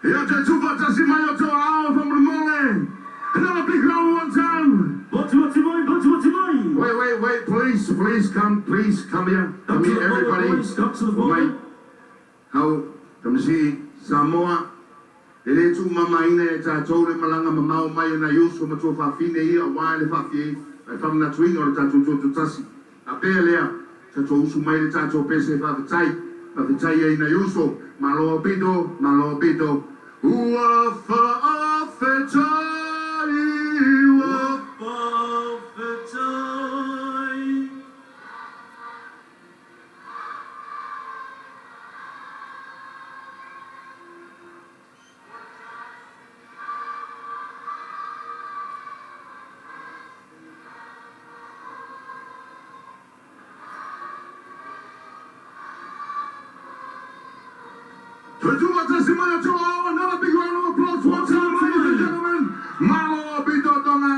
TÖTO'ATASI from the morning. Another big round one time. Wait, please come here. Come here, everybody. Come How, Turisi Samoa. Ele tu mama ine ta tole malanga mamau mai na yusu matua fafine ia wa le fafie. Ai fam na twinga o ta TÖTO'ATASI. A pelea ta to usu mai le ta to pese fa ai na yusu malo bido. Ua fa fetai. TÖTO'ATASI another big round of applause one time, ladies and gentlemen. Malo Bidodonga,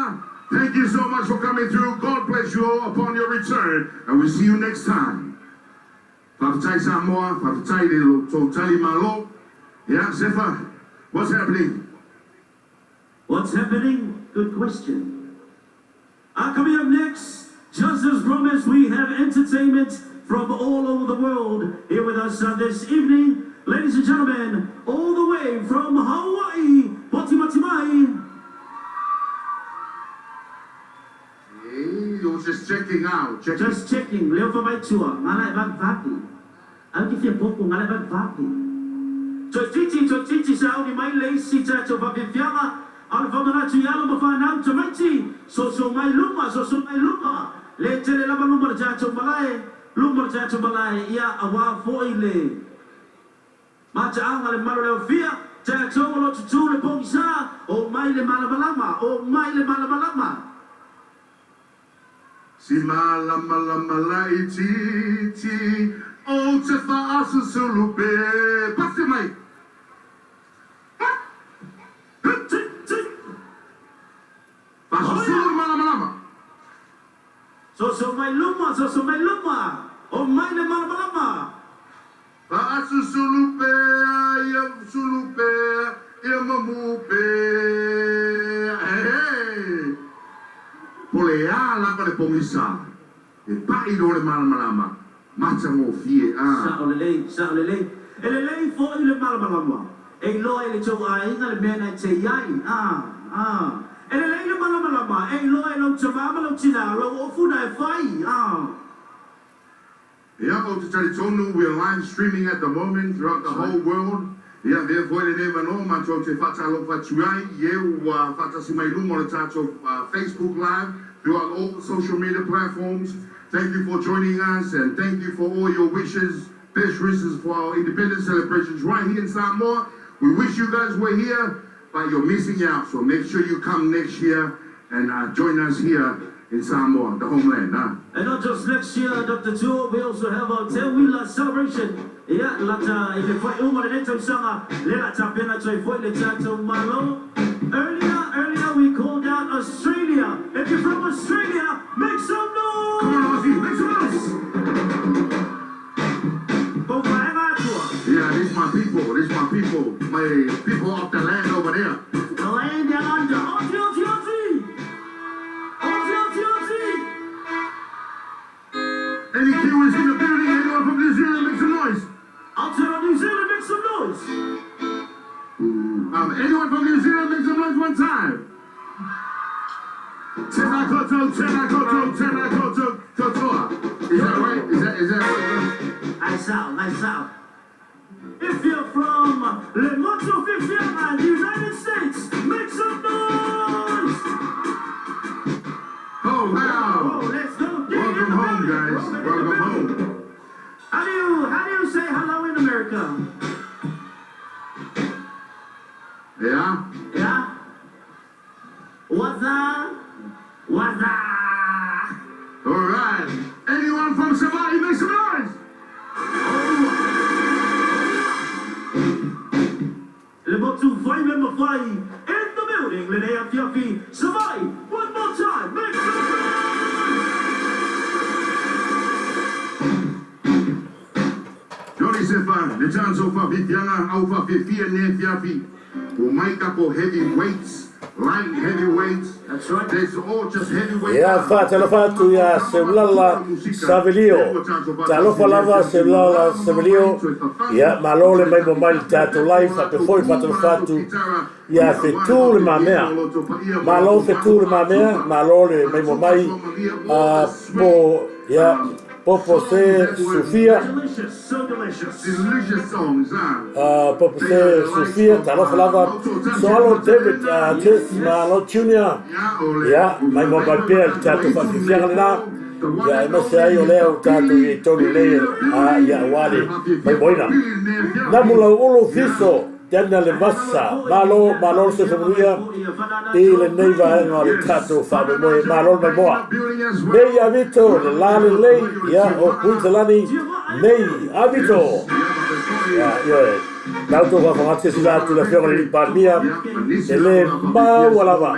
thank you so much for coming through. God bless you all upon your return, and we'll see you next time. Turisi Samoa, Turisi Malo. Yeah, Sefa, what's happening? What's happening? Good question. Coming up next, just as promised, we have entertainment from all over the world here with us this evening. Ladies and gentlemen, all the way from Hawaii, Potimatimai. Hey, you're just checking out. Just checking. Leo fa mai chua, ngalai bag vaki. Ang kifia popo ngalai bag vaki. Chochichi sa ni mai lei si cha cho va viviama. Al famana tu yalo ma fa na chomachi. So mai luma. Le tele la lumar cha cho balai. Ya awa foile. Macha anga le malo leo fia, cha chongo lo chuchu le pongisa, o mai le malamalama. Si malamalama ti, o te fa asu sulube. Pasti mai. Pasu sulu malamalama. So mai luma, o mai le malamalama. Asu sulupe, ya mamupe. Hey, polea la ka le pongisa. E pai do le malamalama. Macha mo fie Sa olele. Elele fo ile malamalama. E lo ele cho ai na le mena te yai. Elele ile malamalama. E lo ele chama lo china lo ofuna e fai. Yeah, we are live streaming at the moment throughout the whole world. Yeah, therefore, they never know. Facebook Live throughout all the social media platforms. Thank you for joining us, and thank you for all your wishes, best wishes for our independence celebrations right here in Samoa. We wish you guys were here, but you're missing out. So make sure you come next year and join us here in Samoa, the homeland, And not just next year, Dr. Joe, we also have our 10-wheeler celebration. Yeah, lata ile foi uma le neto sanga le la tapena choi foi le chato malo. Earlier we called out Australia. If you're from Australia, make some noise. Come on, Aussie, make some noise. Yeah, this my people. My people of the land over there. The land down under. Any Kiwis in the building? Anyone from New Zealand, make some noise. I'll tell New Zealand, make some noise. Anyone from New Zealand, make some noise one time. Tenakoto, Totoa. Is that right? Is that right? Nice out. If you're from Le Moto Fifiana, the United States, make some noise. Oh, wow. Let's go. Welcome home, guys. Welcome home. How do you say hello in America? Yeah? What's up? All right. Anyone from Hawaii, make some noise. Le Motu Fai member Fai in the building. Lenea Fiafi, Savai, one more time. Make some noise. Johnny Sefa. le chanzo fa viviana au fa vivia ne fiafi. O mai kapo heavyweights, light heavyweights. That's right. That's all just heavyweight. Ya fatalo ya semlala savelio. Talo falava semlala savelio. Ya malole mai mo mai tato life a foi fatalo fatu. Ya fetul mamea. Malo fetul mamea, malole mai mo mai po ya Popo se Sofia. Delicious, so delicious. Delicious songs, huh? Popo se Sofia, talo falava. Solo David, Tis, malo Junior. Ya, mai mo mai pia tato fa fianga. Ya, ma se ai o leo tato i tonu le ya wale mai boina. Namula ulo fiso. Tena le massa, malo se familia e le neiva nga le tato fa me moe malo mai moa. Nei avito le lale lei ya o Queensland nei avito. Ya yo Nauto va fangate sila tu la fiore di Palmia e le mawalava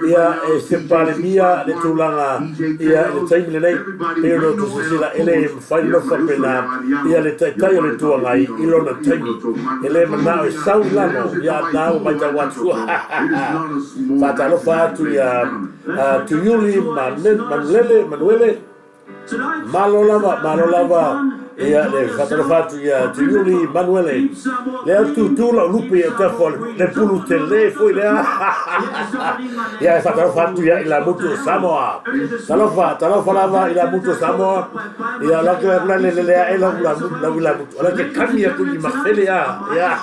ya e se Palmia le tulanga ya le taimi nei pero tu sila ele fai no fa pena ya le tai le tuanga i lona taimi ele mana e saulano ya nau mai ta watu fatalo fatu ya tu yuli manuele malo lava ia le fatalo fatu ia tu yuli manuele le tu la lupe e ta fol le pulu tele foi le ia fatalo fatu ia la mutu Samoa talofa lava ila mutu Samoa ia la que le la la que cambia con i mafele ia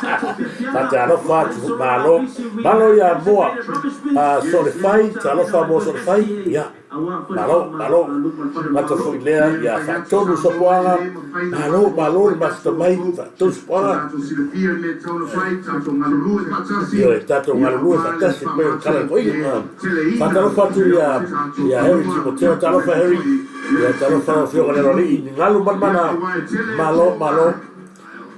fatalo fatu malo ia boa so le fai talofa mo so le fai ia malo mata foi lea ia fatonu so poanga malo basta mai tu spora io è stato un alluno fantastico per il poi fatalo fatto ya Harry Timoteo talo fa Harry ya talo fa fiore lì ngalo malo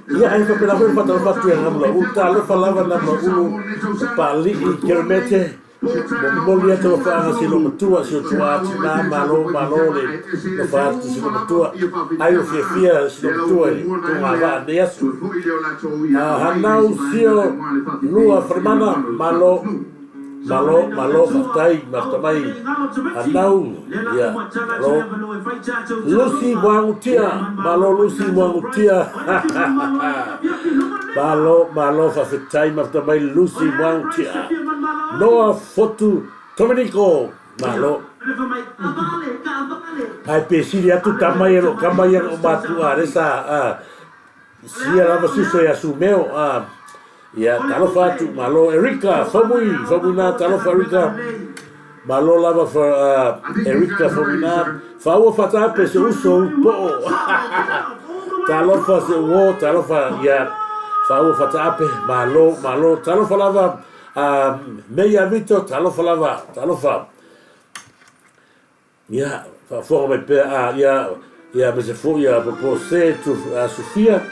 ia ai per la fatalo fatto ya ngalo talo fa lava na uno pali i chilometri Moli ata lo faa si lo matua si o tua tina malo le lo faa si lo matua ai o fia si lo matua i tunga va ne asu hanau sio lua fermana malo fatai martamai hanau ya Lucy Wangutia malo fa fatai martamai Lucy Wangutia Noa fotu Domenico malo ai pesiri atu kamai o matu aresa sia lava suso ya sumeo ya talo fatu malo Erika famuna talo fa Erika malo lava fa Erika famuna fa o fata pe se uso po talo fa se wo talo fa ya fa o fata pe malo talo fa lava meia vito talo fa ya fa forme pe ya me se fu ya propose tu Sofia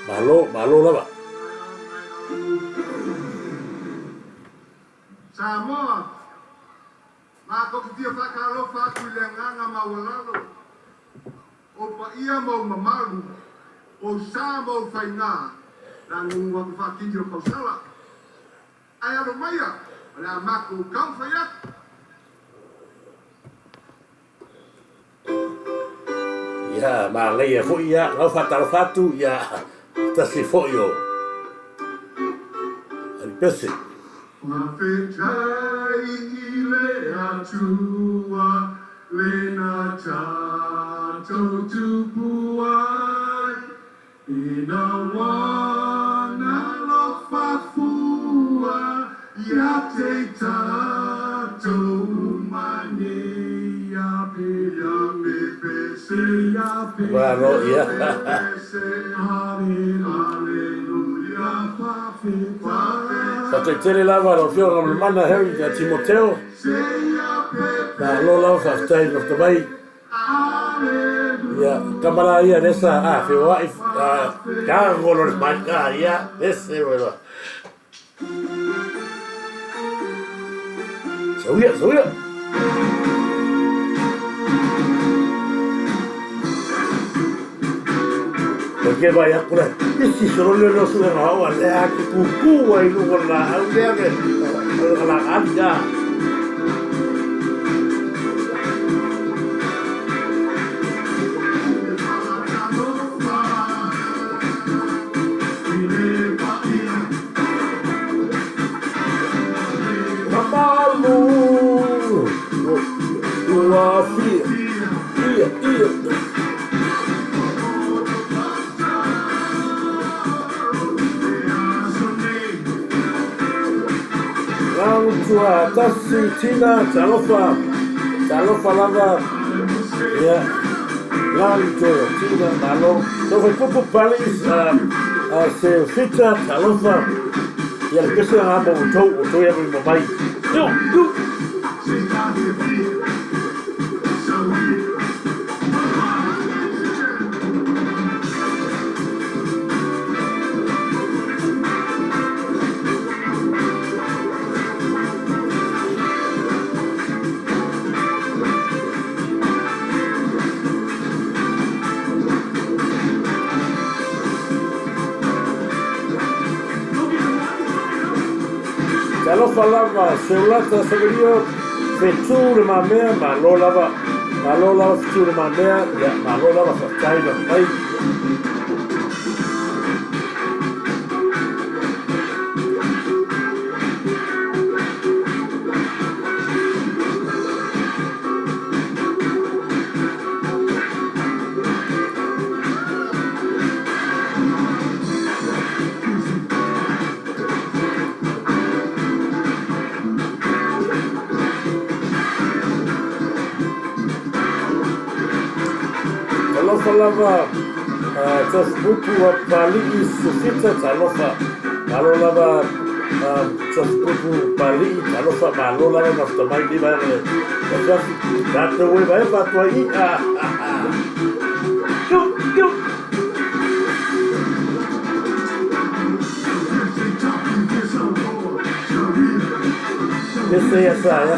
malo lava Samoa ma ko ki fa kalo fa ku le nganga mawalalo o pa ia mo mamalu o sa mo faina la ngwa fa ki ko sala ai alo maya la maku kan fa ya ya ma lei fu ya lo fatu ya ta si fo yo al pese Mafetai ile atua lena tato tupuai ina wana lo fafua ya te tato mani ya pepe se ya pepe Bueno, ya. Sate tele lava lo fiora mana Harry da Timoteo. Da lola faftai no tamai. Ya, kamera ia desa fe wife ka ngolo maka ya ese bueno. Soya. ke vai aku le isi solo le lo suena o le aku kuku ai lu na au le ke la anja Mamalu tua fia ia TÜTO'ATASI tina talofa lava ya tina malo so foi pupu palis se fita talofa ya le pesa na mo to ya mo mai yo talofa lava se ulata se rio feture ma mea ma lo lava feture ma mea ya ma lo lava fatai na mai talofa lava tasbuku wa palii sufita talofa malo lava tasbuku palii talofa malo lava naftamai di bare kasi data we vai patwa I yo ese ya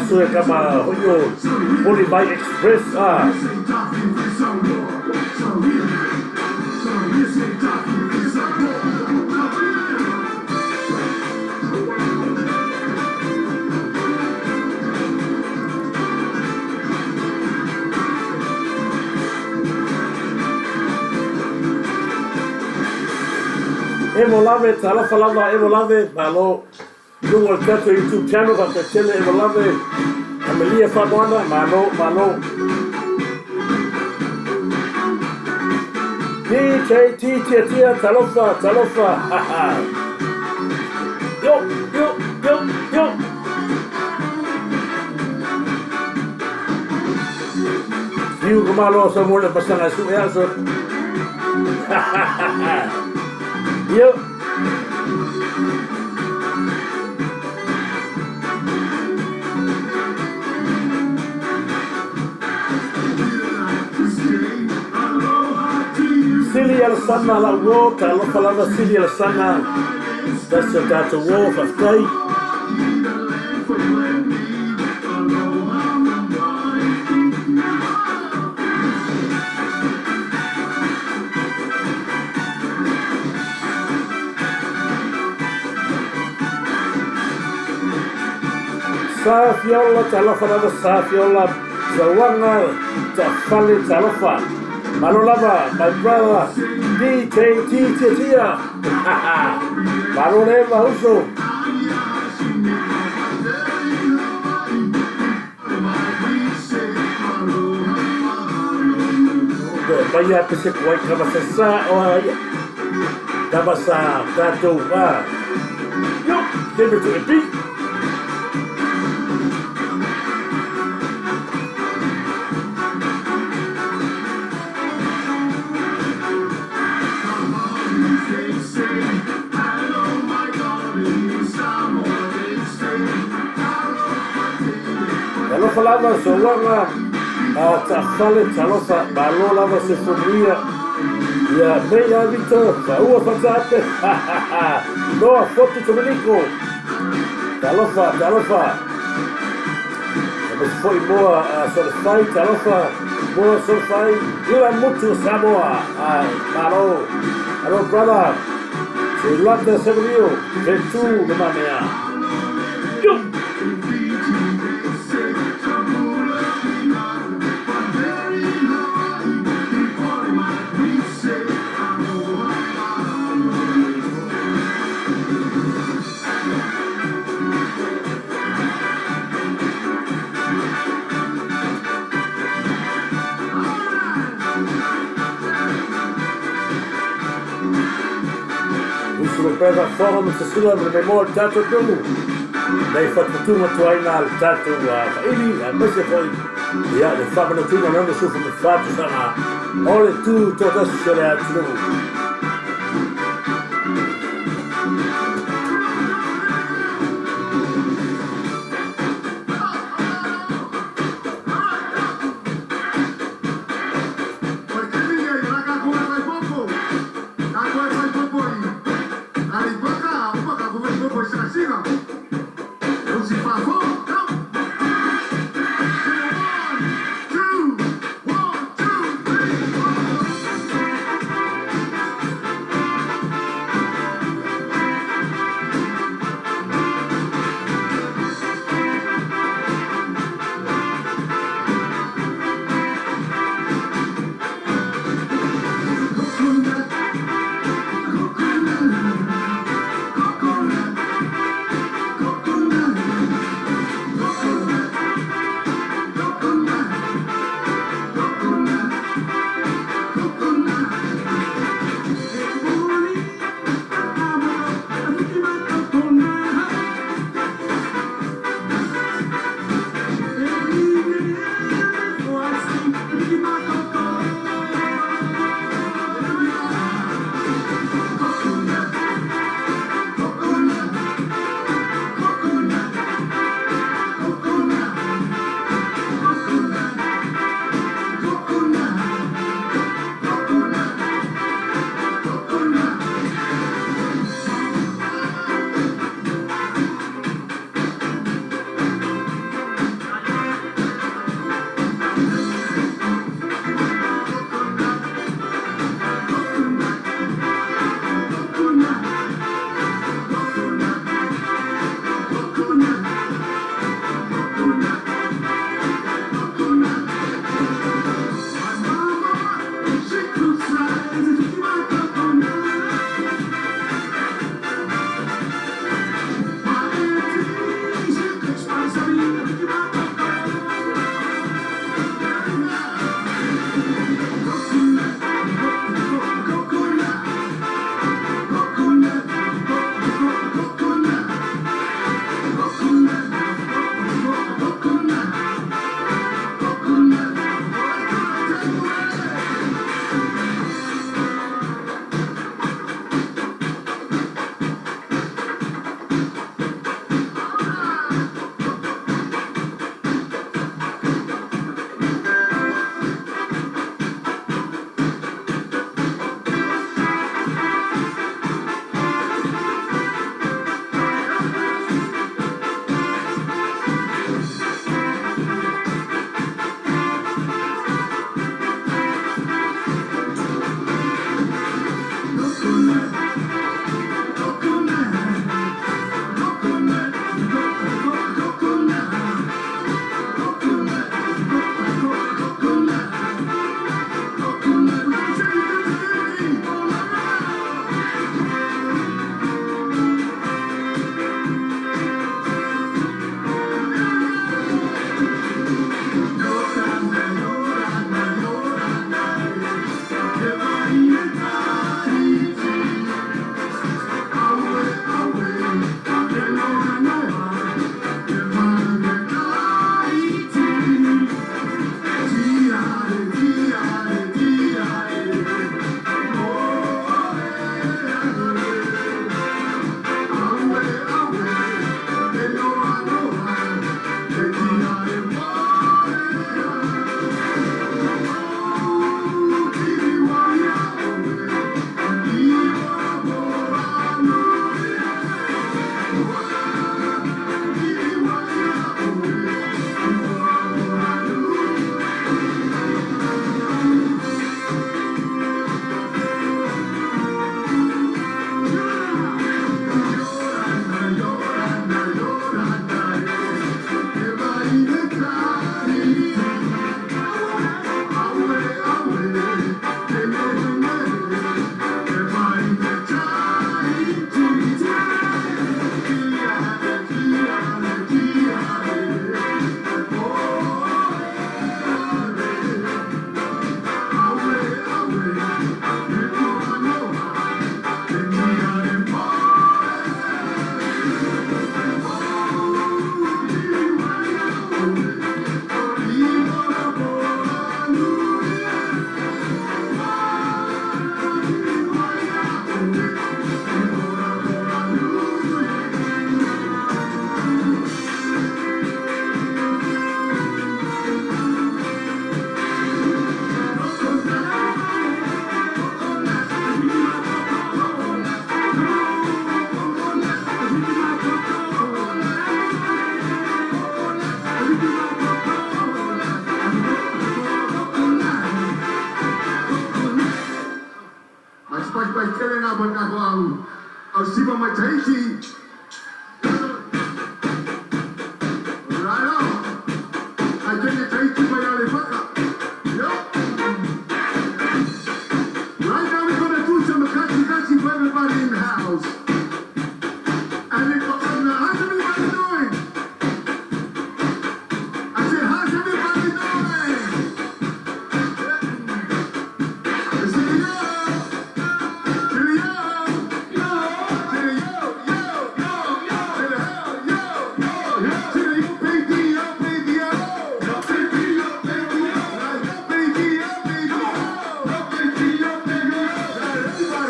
soy kama hoyo Poli by Express Evo lave talofa lava evo lave malo lungo il cazzo YouTube channel perché c'è evo lave Amelia fa buona malo DKT tia talofa yo Io come lo so vuole passare su aso yo Sili al sana la vuota, lo falava Sili al sana, adesso dato uovo, stai? Safiola, talo falava Safiola, Zawanga, Tafali Talofa. Malolava, my brother, DKT tia. Maloleva also. Vaya que se puede cabasa o cabasa gato va. Yo, give it to the beat. Lo falava Samoa tafale talofa malo lava se fomia ya meia vito fa ua fatate no foto Domenico talofa mas foi boa solfai talofa boa solfai ila mutu Samoa malo Hello, brother. So you love the Severio. They too, the man here. Presa forum se sila me mo tato tu. Dai fatto tu ma tu hai al tato FAILI a mese poi ya le fa bene tu non so come fatto sana. OLE TÜTO'ATASI se le ha tu. Simba Mataiti. Right on. I get it, Tahiti, my alipaka. Yep. Right now we're gonna do some kachi for everybody in the house. And how's everybody doing? I said, how's everybody doing? I said, yo, to the yo, yo, to the yo, yo, yo, yo, to the yo, yo, yo, to the yo, baby, yo, baby, yo, yo, baby, yo, baby, yo, yo, baby, yo, baby, yo, yo, baby, yo, baby, yo,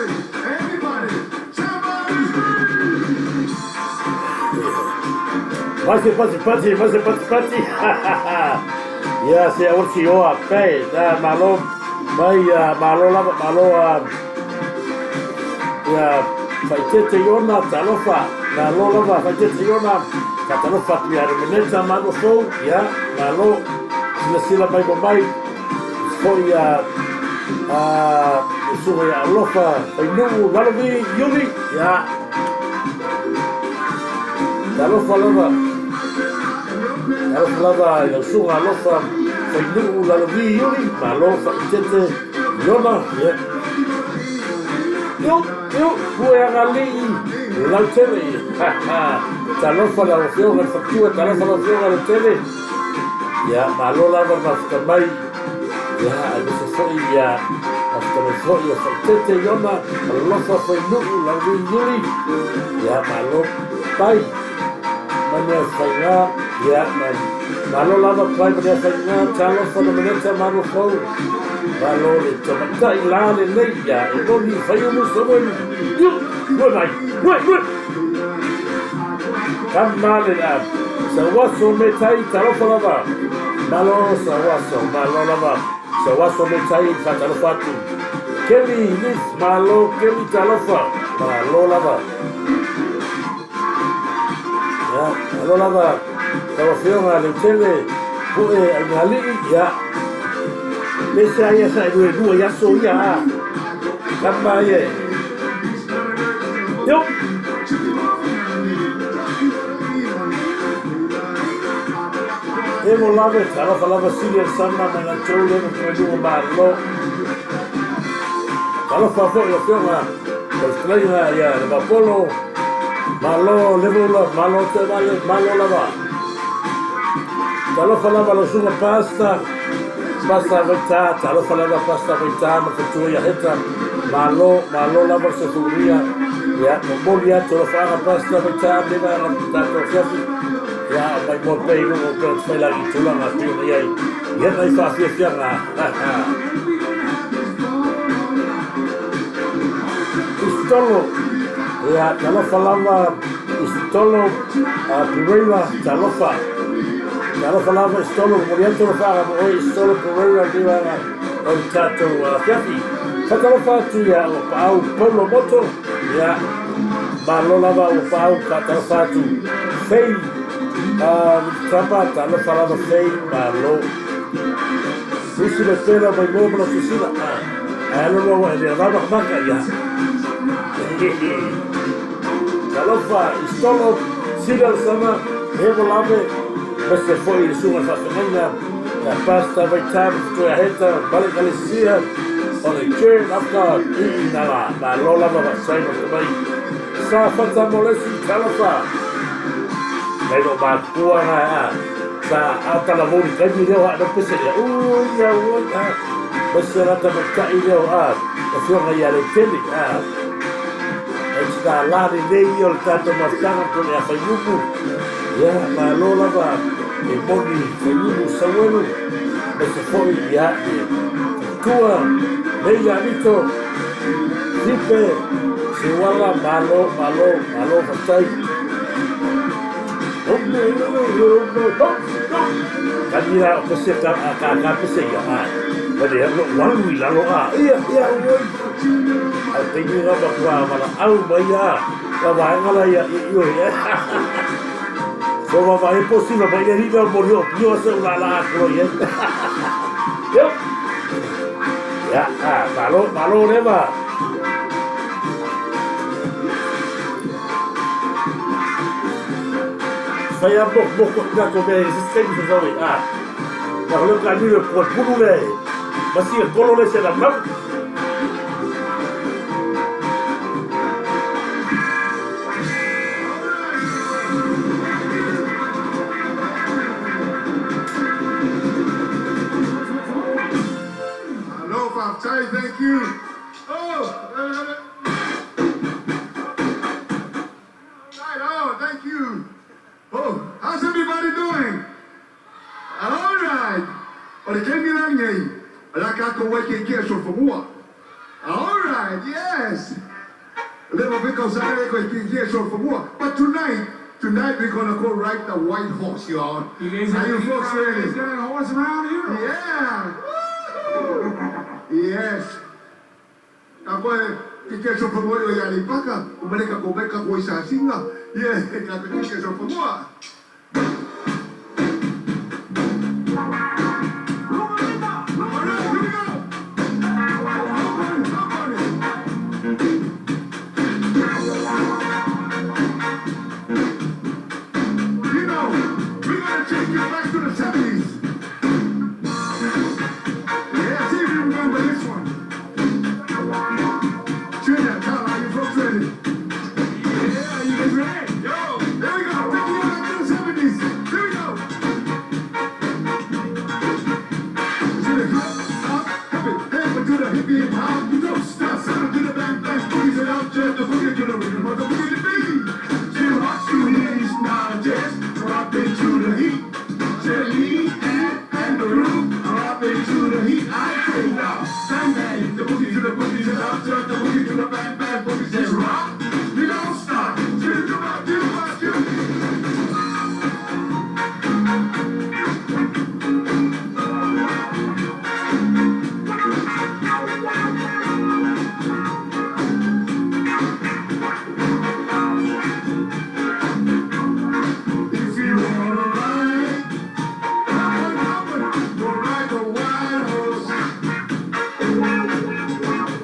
everybody, somebody's Pati. Ya, saya ursi oa, pei, da malo, mai malo lava, ya, fai tete yona, talofa, malo lava, fai tete yona, katalofa, ya, remeneta, malo fou, ya, malo, sila mai, foi suwe ya lofa, fai nungu, lalovi, yuli, ya, talofa lava, yang sunga lofa, fai nungu, lalovi, yuli, malo, fai tete yona, ya. Yo, kue angali, lau tele, talofa la ofionga, faktua, talofa la ofionga la tele, ya, malo lava mafkamai, ya, alisa foi, ya, mafkamai foi, ya, faitete yona, alofa foi nuku, lau yuli, ya, malo, pai, mania fainga, ya, malo lava pai, mania fainga, talofa la maneta, malo fau, malo le tomata ilale leia, e noni faiumu somoe, yu, mai, kamale la, sawaso metai, talofa lava, malo sawaso, malo lava, sawaso metai, fatalofa atu, keli nis, malo, keli talofa, malo lava, ya, malo lava, tawafionga le tele, pue angali, ya, Lesa ya sa dua ya so ya. Kamba ye. Yo. Emo lave, falava silia sana na chole no predu malo. Kalau fa fo yo fiona. Australia ya, le polo. Malo level malo te vale malo lava. Kalau falava lo suga pasta vita, talo falava pasta vita, ma fatua ya heta, malo lava se furia, ya, molia tolo fala pasta vita, deva na tato fiafi, ya, mai mo pei no mo pe fai la itula na tiu ni ai, ya nai fa fia na, istolo, ya, talo falava, istolo, pireira, talo fa. Kalau falava istolo, kemudian tu fala, oh istolo Pereira dia on tato fiafi. Kalau fatu ya pau polo moto ya malo lava o pau kalau fatu fei capa kalau falava fei malo. Susi le pela mai mo na oficina. Lo ele lava banca ya. Kalau fa istolo sigal sama hevo lave. Beste foi suma fafinga, la pasta vitam tu heta, balik Galicia, on the turn after inala, la lola va sai no mai. Sa fata molesi kalafa. Pero ba tua na sa ata la voli kai ni leo ada pese ya. Ya wona. Beste la ta kai leo o fio nga ya le tele Esta la de io il tanto mastana con la fayuku. Ya malola va e moni fayuku sawelo. Beste foi ya. Tua bella vito. Sipe se wala malo fatai. Kanira pese ka pese ya. Pada lo walu la lo iya woi. Artinya apa gua malah au baya. Ka ngala ya iyo ya. So va è possibile perché arriva il morio più se una la lo ya. Yo. Ya, malo ne va. fai a bok na ko be se se so ah na lo ka ni ko pulu le basi ko lo le se da ma Hello, Pop Chai, thank you. Right on, thank you. Oh, how's everybody doing? All right. Olha quem me lanhei. Olha cá com o que é show for more. All right, yes. Little bit of Saturday com o que é show for more. But tonight we're gonna go ride the white horse, y'all. You guys How you folks ready? Is there a horse around here? Yeah. Yes. Agora, que é show for more ya ni paka. Umeleka kubeka kwa isa singa. Yeah, que é show for more. Take you back to the 70s. Yeah, see if you remember this one. Trinidad, Tyler, are you folks ready? Yeah, you guys ready? Yo, there we go. Take you back to the 70s. Here we go. To the hip, hop, hip to the hippie hop. You don't stop, sound to the bang, bang, boogies it out, just the boogie to the rhythm of the boogie to beat. Too hot to ease, now just drop into the heat. Jelly and the root, drop into the heat. I say now, bang bang, the boogie to the boogies it out, just the boogie to the bang, bang, boogies just rock. You don't stop, do my, do my, do. If you wanna ride, go ride the white horse.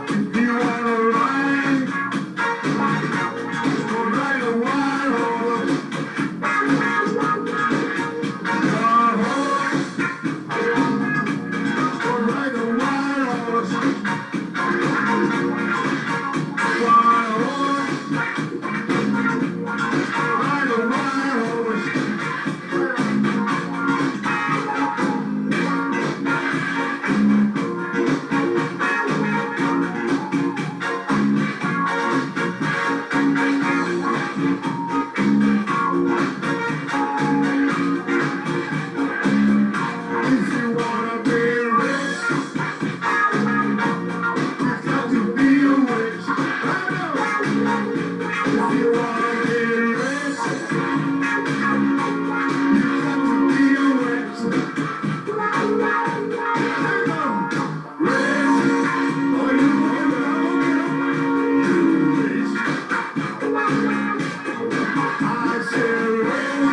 If you wanna ride, go ride the white horse. White horse, go ride the white horse. White horse, ride the white horse. If you wanna be rich, you got to be a witch. If you wanna be rich, you got to be a witch. Here we go. Rich, oh you rich. I said rich.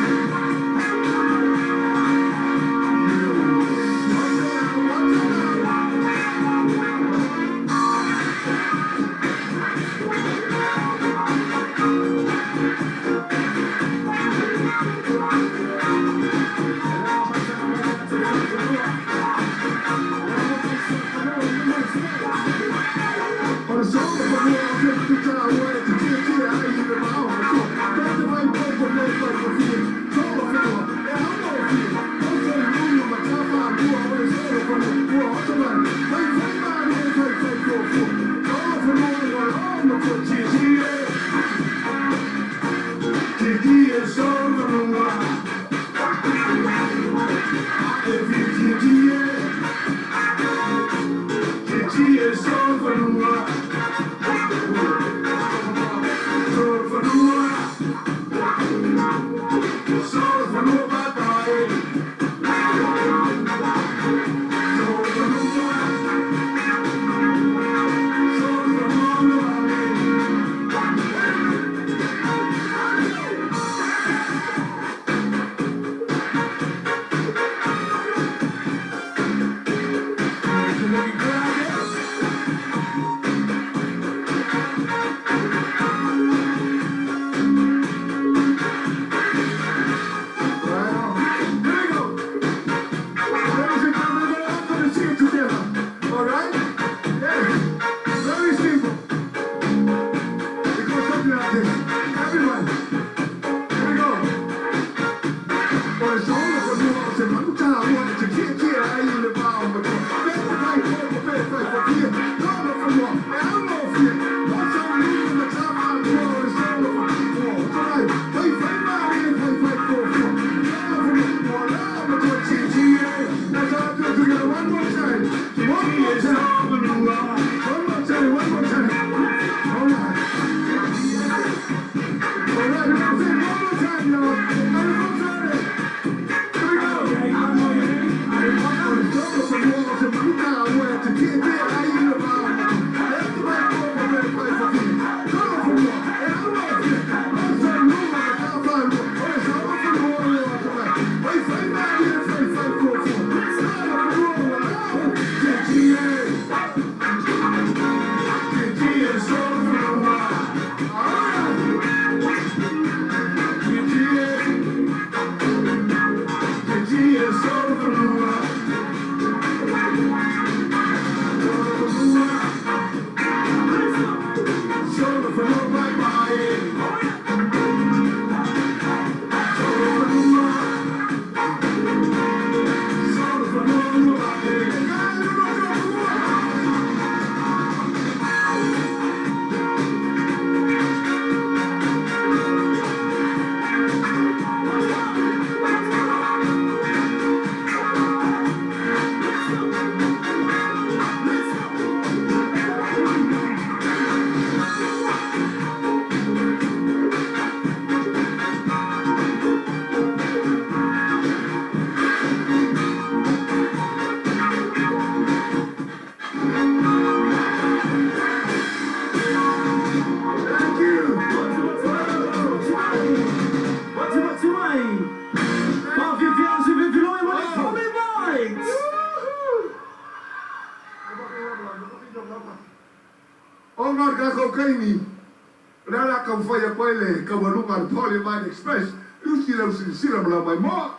Express. You see them sincere, my mom.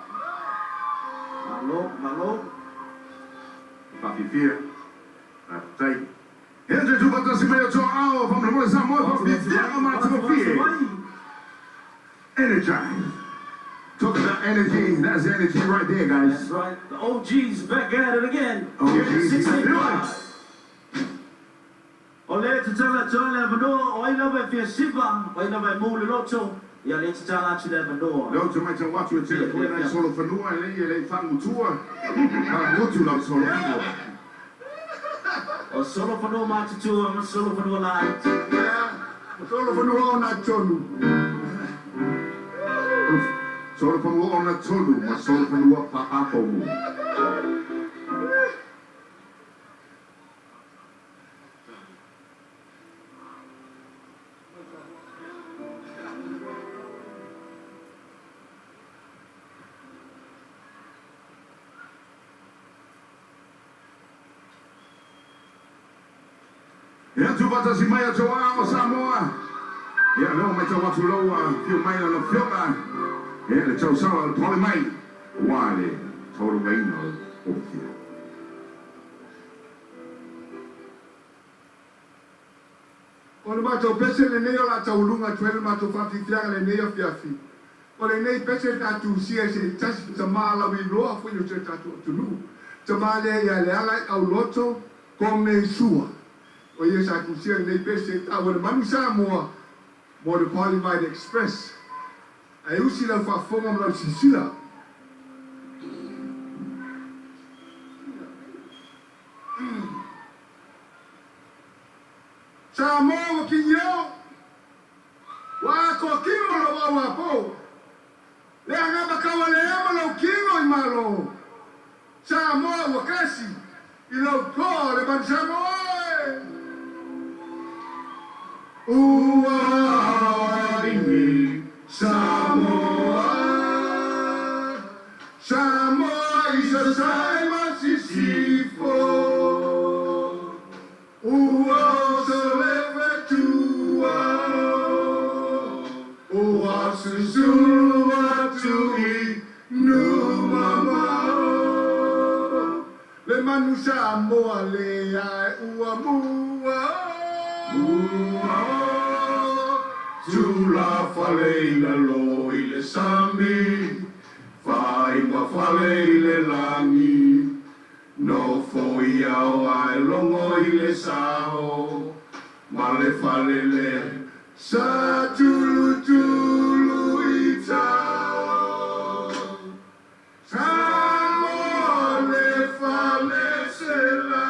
Malo. Papifia. Tai. Entre TÜTO'ATASI mai o ao, vamos lá, Samoa, papifia, mas energize. Talk about energy. That's energy right there, guys. That's right. The OG's back at it again. OG's Here in 65. Ole tutala tole mano, oila ba fia siva, oila ba mule loto. Ya le tutala tole mano. Leo tumeita watu wetu kwa solo fanua ile fangu tua. Watu la solo fanua. O solo fanua matutua, ma solo fanua light. Solo fanua na tonu. Solo fanua ona tonu, ma solo fanua pa apo mu. Ya TÜTO'ATASI mai o ao Samoa. Ya leo mai tau watu loa, fiu mai na fioga. Ya le tau sawa al pole mai. Wale, tau veino o fia. Ona mato pese le neo la taulunga tuele mato fati fianga le neo fiafi. Ona nei pese tatu sia se tasi tamala wi loa fu yo se tatu tunu. Tamale ya le ala au loto come sua. O yes I could see nei pese ta ona manu Samoa mo the qualified express. Ai usi la fa fonga mo sisila. Samoa kinyo wako kingo lo wapo le angaba kawale ama kingo imalo Samoa wakasi ilo ko le ban Samoa uwa Samoa Samoa is a Simon Sisifo uwa soleve tua uwa susua tui numama le manu Samoa le ai uwa mua tu la faleina lo ile sami fa fale i le langi, no foi au ai longo i le sao, ma le fale le sa tulu tulu i tau. Samoa le fale se lau.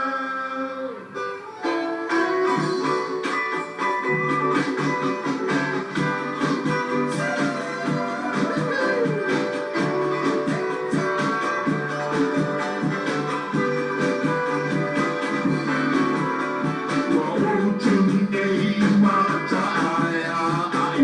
Wa o tunu nei mata ai a ai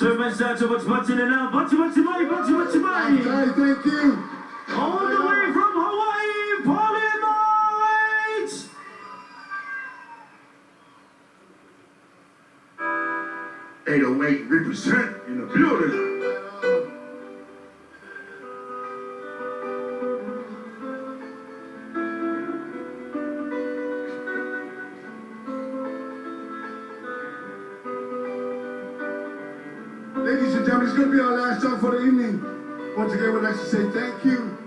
Tumesacho Bachmachina now, Bachmachimai. Okay, thank you. All the way from Hawaii, Pauline H. 808 represent in the building. Ladies and gentlemen, it's going to be our last song for the evening. Once again, we'd like to say thank you.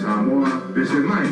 Samoa, pese mai.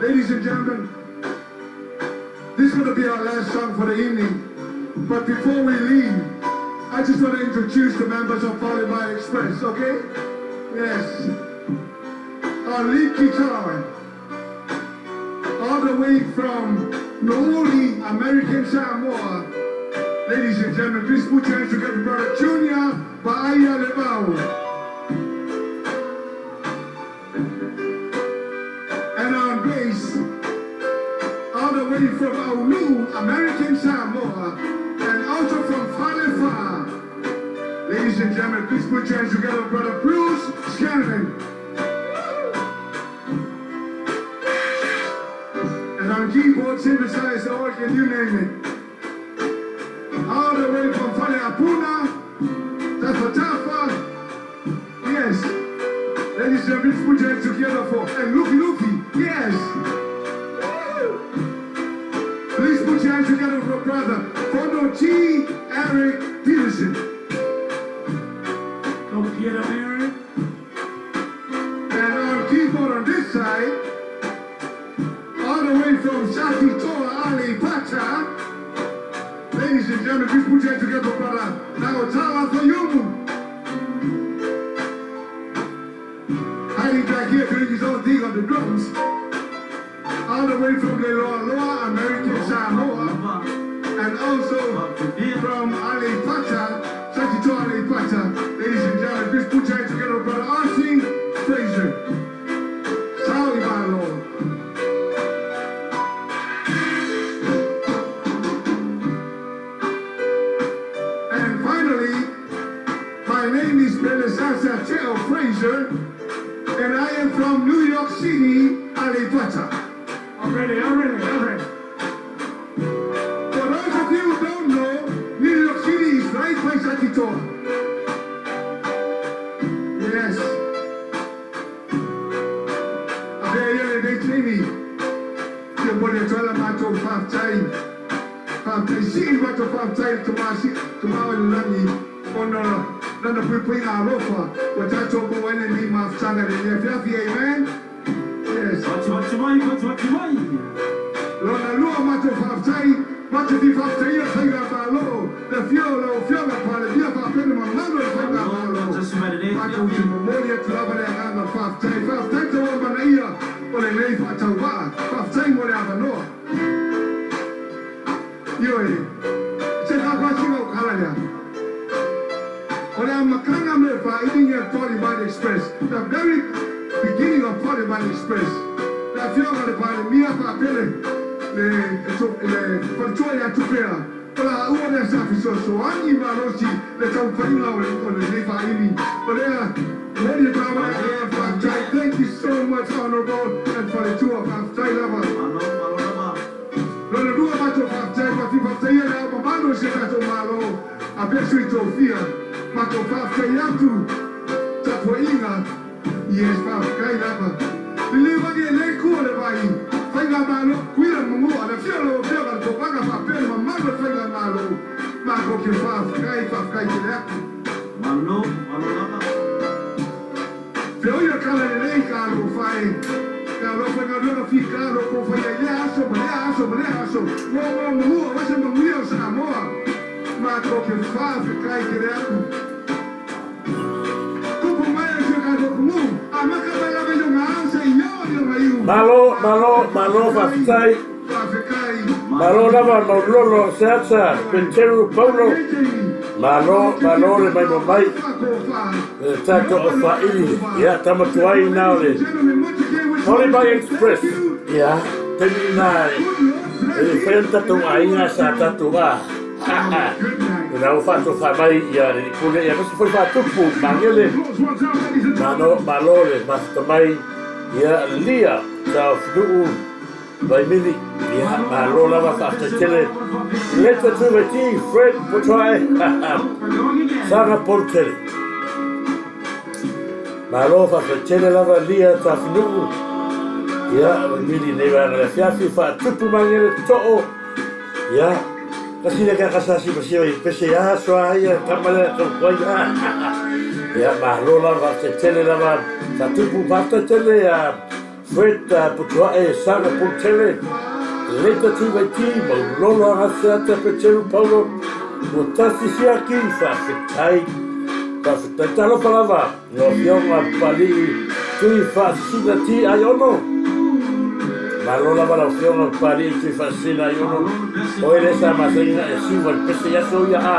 Ladies and gentlemen, this is going to be our last song for the evening. But before we leave, I just want to introduce the members of FAILI Express, okay? Yes. Our lead guitar, all the way from OLE, American Samoa. Ladies and gentlemen, please put your hands together, Brother Junior Bahia Lebao. And on bass, all the way from OLE, American Samoa, and also from FAILI. Ladies and gentlemen, please put your hands together, Brother Bruce Scanlon. And on keyboard, synthesizer, organ, you name it. All the way from FAILI Apuna, Tafa. Yes. Ladies and gentlemen, please put your hands together for, and Luffy, yes. Please put your hands together for brother Fondo G. Eric Peterson. Don't get up, Aaron. And on keyboard on this side, all the way from Saki Toa Ali Pacha, ladies and gentlemen, please put your hands together, brother. Now, Tawa for you. Hiding back here doing his own thing on the drums. All the way from the Loa, American Samoa, and also from Alipata, Sakito Alipata. Ladies and gentlemen, please put your hands together, brother Archie Fraser. Sorry, my Lord. And finally, my name is Belisasa Teo Fraser, and I am from New York City, Alipata. Already. For those of you who don't know, New York City is right by Sakito. Yes. They train me. You're going to tell them I told 5 times. 5 times. See what to 5 times tomorrow in London. Oh no. None of people in our lofa. What I told you when they leave my son and they left. Amen. Yes. What you want? Lona lua mato 5 times. Mato di 5 times. Faiga balo. The fiolo pale. Dia pa pene mamano faiga balo. Mato di memoria tulava le anga 5 times. 5 times to wa na ia. Ole nei fa tauwa. 5 times mo le avanoa. Yoi. Se ka kwasino kala ya. Ole amakanga me fa eating at Parliament Express. The very beginning of Parliament Express. La fiona le pale mia pa pele. Le control ya tupea. Ola uone safi so ani malosi le tau faina ole le fa ini. Ole Lady Brahma, thank you so much, Honorable, and for the tour of Aftai Lava. Lona dua mato Aftai, but if Aftai ya mamano se kato malo, abesu itofia, mato Aftai yatu, tapo inga, yes, Aftai Lava. Liva ni leku ole bai, fainga malo, kuila mungu, ale fialo fiala ko paga papel mamano fainga malo, mako ke Aftai kileku. Malo lava. Pero yo cada lei caro fai, caro fai caro fi caro ko fai ya aso. Mo vai ser mamua Samoa. Ma ko ke fa kai direto. Como mais eu caro como, a maca bela veio ngasa yo mai. Malo Aftai. Malo lava lolo sasa penteru Paulo. Malo le mai. TÖTO'ATASI. Yeah, tamatuai now le. Holiday Express. Yeah, terminal. Frente tu ainga sa tatua. Na ufato famai ya kule ya basi foi fatupu mangele. Malo le mastamai ya lia sa flu. Vai mili ya malo la va fa tele. Let's do it, Fred, potrai. Sara portele. Malo fa tele la va lia sa flu. Ya mili ne va la fiafi fa tupu mangele to. Ya kasi le ka kasi pa siya pese ya so ya kamala ko ya. Ya malo la va tele la va sa tupu va tele ya. Fred potrai Sara portele. Leta tu vai ti, ma lolo hasa te peteru Paulo. Mo tasi siaki whawhetai. Whawhetai talo whalawa. Ngā whionga pali tui whasina ti ai ono. Ma lola wala whionga pali tui whasina ai ono. Oe resa masaina e siwa pese yaso ia a.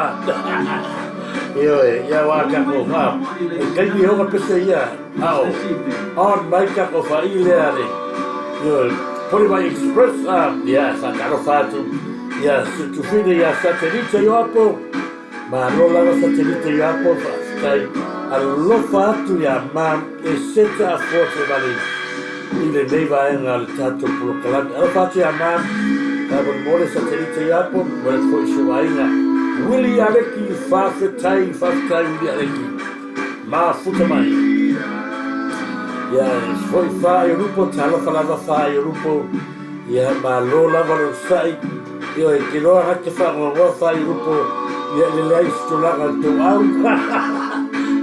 Ioe, ia waka ko wha. E kaimi honga pese ia. Ao. On mai kako whaile are. Ioe. Holiday Express, ya, sakaro fatu, ya, tu fine ya satellite yo apo, ma rola la satellite yo apo, stai, allo fatu ya mam, e seta a forte vale, ile neva en al tato pro calami, allo fatu ya mam, bon mole satellite yo apo, mole foi shuaina, Willy Aleki, fafetai, Willy Aleki, ma futamai. Ya, foi fai grupo talo falava fai grupo ya malo lava lo sai io e che lo ha che fa un fai grupo ya le lei stola al to au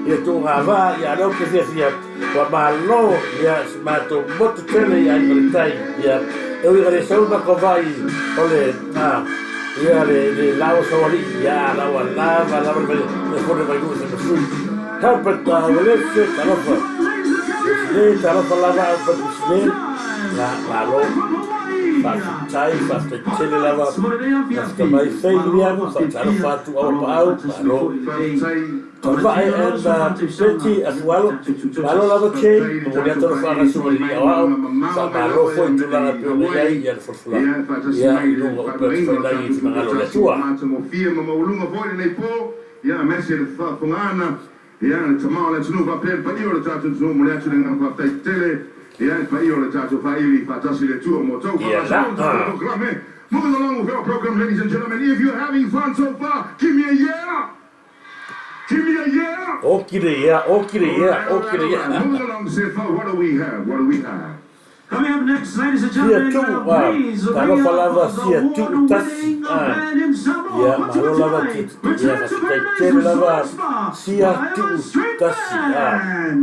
e tu va ya lo che sia wa malo ya smato molto tele ya in realtà ya e io le so una covai ole Ya le lao sawali ya la wala le fone vai go se fu carpeta volesse talofa le talofa la pa le la lo pa tai pa tele la va sta mai FAILI anu fa talofa tu au pa au lo vai peti atualo malo la voce mo le talofa la su li au fa malo foi tu la pe le ya il forfula ya no per la i magalo le tua ya messe fa fungana ya tamao le tunu va per pa io le tatu tunu mo le tunu nga fa tele ya pa io le tatu FAILI fa tasi le tua mo tau programme. Moving along with our program, ladies and gentlemen, if you're having fun so far, give me a yeah. Give me a yeah. Okay, yeah. Moving along, say, what do we have? What do we have? Coming up next, ladies and gentlemen, please talo falava sia tu tasi band in Samoa. ya Once malo lava more ti tonight, ya return to fa Veterans tele lava Resource sia by tu our street tasi band.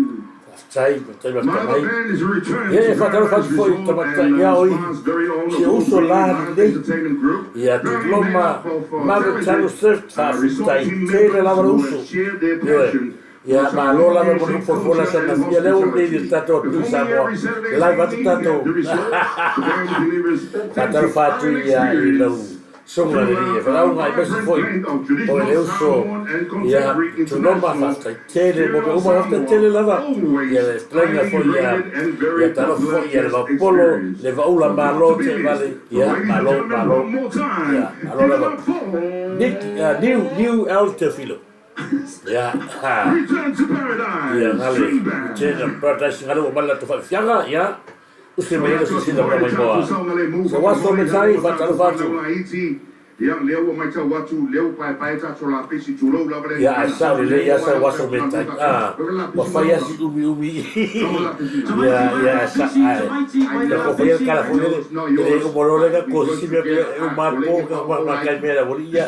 sai My mai band is returning Yeah, to if I don't Veterans have for you, Resort but, and yeah, we- Swan's very own she also award-winning live live today. entertainment group. Ya tu Currently loma made up of mave talented, talo surf resort tai team tele members lava who uso have shared their passion ya for ma lo lava music, mo for fola culture, sa and na ya leo ni hospitality. tato tu Performing Samoa every Saturday live evening tato at the resort, the band delivers Tatar authentic fatu island ya i lo experience songa le ia fa au ngai besi foi o le uso ya tu loma fa tele mo ko ma tele lava ya le strenga foi ya taro foi ya le polo le va ula malo te vale ya malo ya alo lava new el te filo ya ha Return to Paradise. ya ngale String band. tena paradise ngalo mala to fa fianga ya usi mai le sisi da mai boa so waso me sai fa taro fatu ya leo mai tau watu leo pai tatu la pesi tu lo la bre ya sa le ya sa waso me tai wa fa ya si umi ya sa ya ko fa ya kala fo le o bolo le ko si me o ma po ka ma kai me la bolia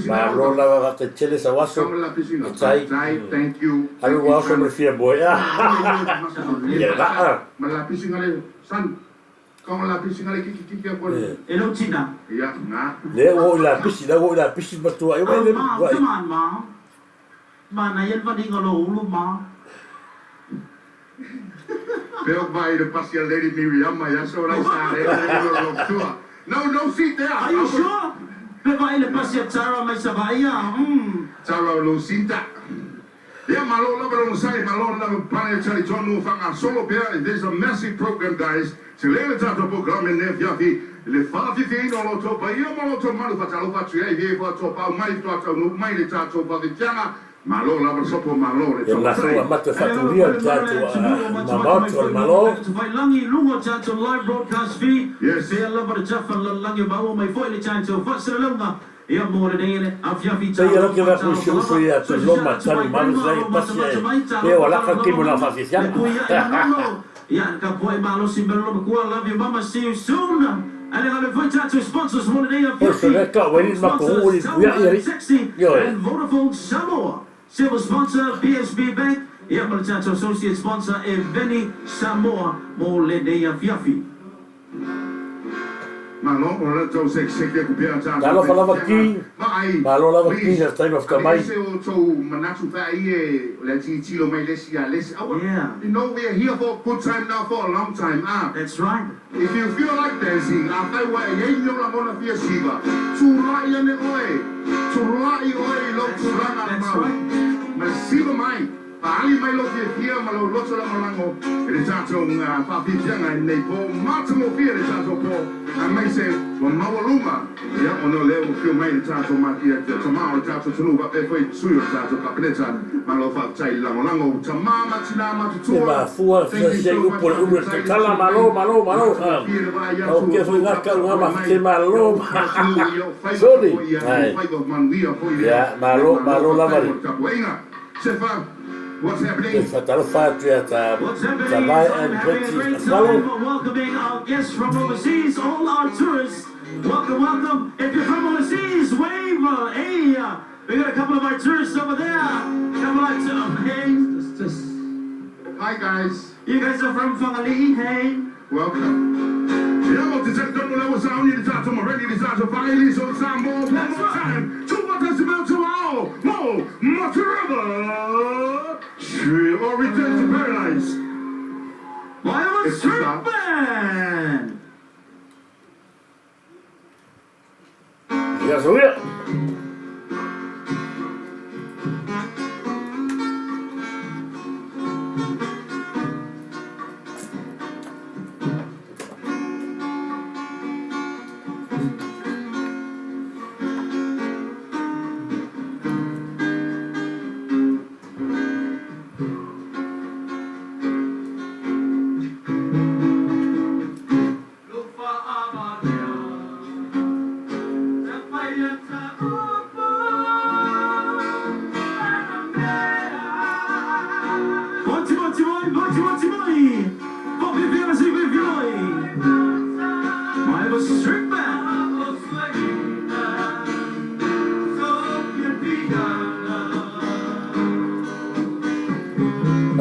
ma lo la va te chele sa waso tai thank you alu waso me fia boya ya la malapisi ngale san kau malapisi ngale kiki apa Hello, Tina. ya nga le o la pisi batu ayo le Ma, come on, Ma. Ma, na yan pa di ko lo ulo, Ma. Pero vai de passear lady Miriam ya so la sa no seat there Are you sure? Pero ay lepas siya Tara may sabaya. Tara lo sinta ya malo la pero no sai malo la pane chali tonu fanga solo per there's a massive program guys se le tanto programma ne fiafi le fa fi no lo to pa io mo lo to malu fa talo fa tui vie fa to pa mai to no mai le tanto pa di chiama malo la per sopo malo le ya la so mate faturia tatu mamato malo Langi lungo chacho live broadcast fee. Yes. Saya labar jaffa langi bawo may foile chacho fasira lunga. Ya more dele afya fi sai lo que va ku shu shu ya tu loma talu malu sai pasi e wala ka ki mo la fa fi Ya ka boy malo simbelo ko love you mama see you soon. And I'm going to invite sponsors one day of Forse ecco, vedi ma con Sexy and Vodafone Samoa. Silver sponsor PSB Bank. Yeah, but it's associate sponsor Benny Samoa. More day of Yafi. malo ora to se ke ku pia cha Dalo falava ki malo lava ki na time of mai se o to manatu fa ie le ti lo mai lesi ya lesi Yeah. you know we are here for a good time now for a long time That's right. if you feel like dancing after wa ye yo la mona fia siva tu la ye ne oi lo tu rana That's ma right. ma siva mai ali mai lo fia ma lo so la malango e tanto fa pia nei po máximo fia e tanto po a mai se wa mawaluma ya ono le o fio mai tanto ma ia te ma o tanto tu va e foi su io tanto pa presa ma lo fa sai la malango tamama tinama tu ma fua se u por u te kala malo o que foi na ka ma te malo sorry ya malo lava What's happening? e fatalo fatu ya ta vai and pretty Welcoming our guests from overseas, all our tourists. Welcome. If you're from overseas, wave. Hey, we got a couple of our tourists over there. Couple of hey, Hi guys, you guys are from Fangali. Hey. welcome. Siamo ti sento con la voce ogni disagio, ma ready disagio, FAILI sono Samoa, one more time. TU'OTASI Mao, much rubber. Or return to paradise. Why was Strickman? Yes, we are.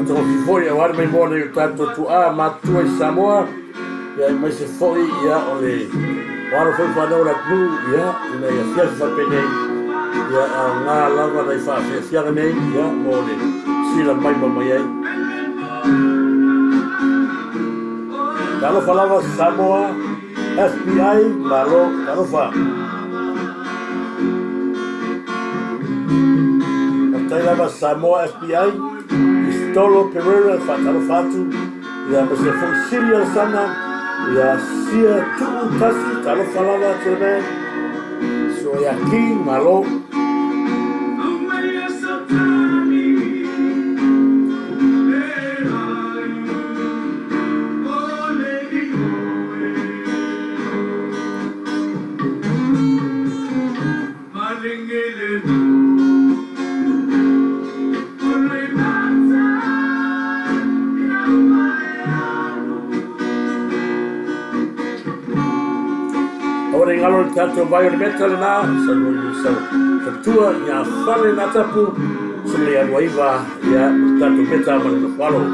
Ato foi a war mai mona i tanto tu a matua i Samoa ia mai se foi ia ole waro foi fa no la tu ia ina ia sia fa penei ia a nga lava dai fa sia nei ia mole sila mai mai ai Talo falava Samoa FBI malo talo fa Atai lava Samoa FBI Tolo Pereira fatalo fatu ia me se foi siria sana ia sia TÜ'OTASI talo falava tebe so ia ki malo Ora ingalo tanto environmental na sa tua ia fale na tapu sule ya waiva ya tanto meta ma no falo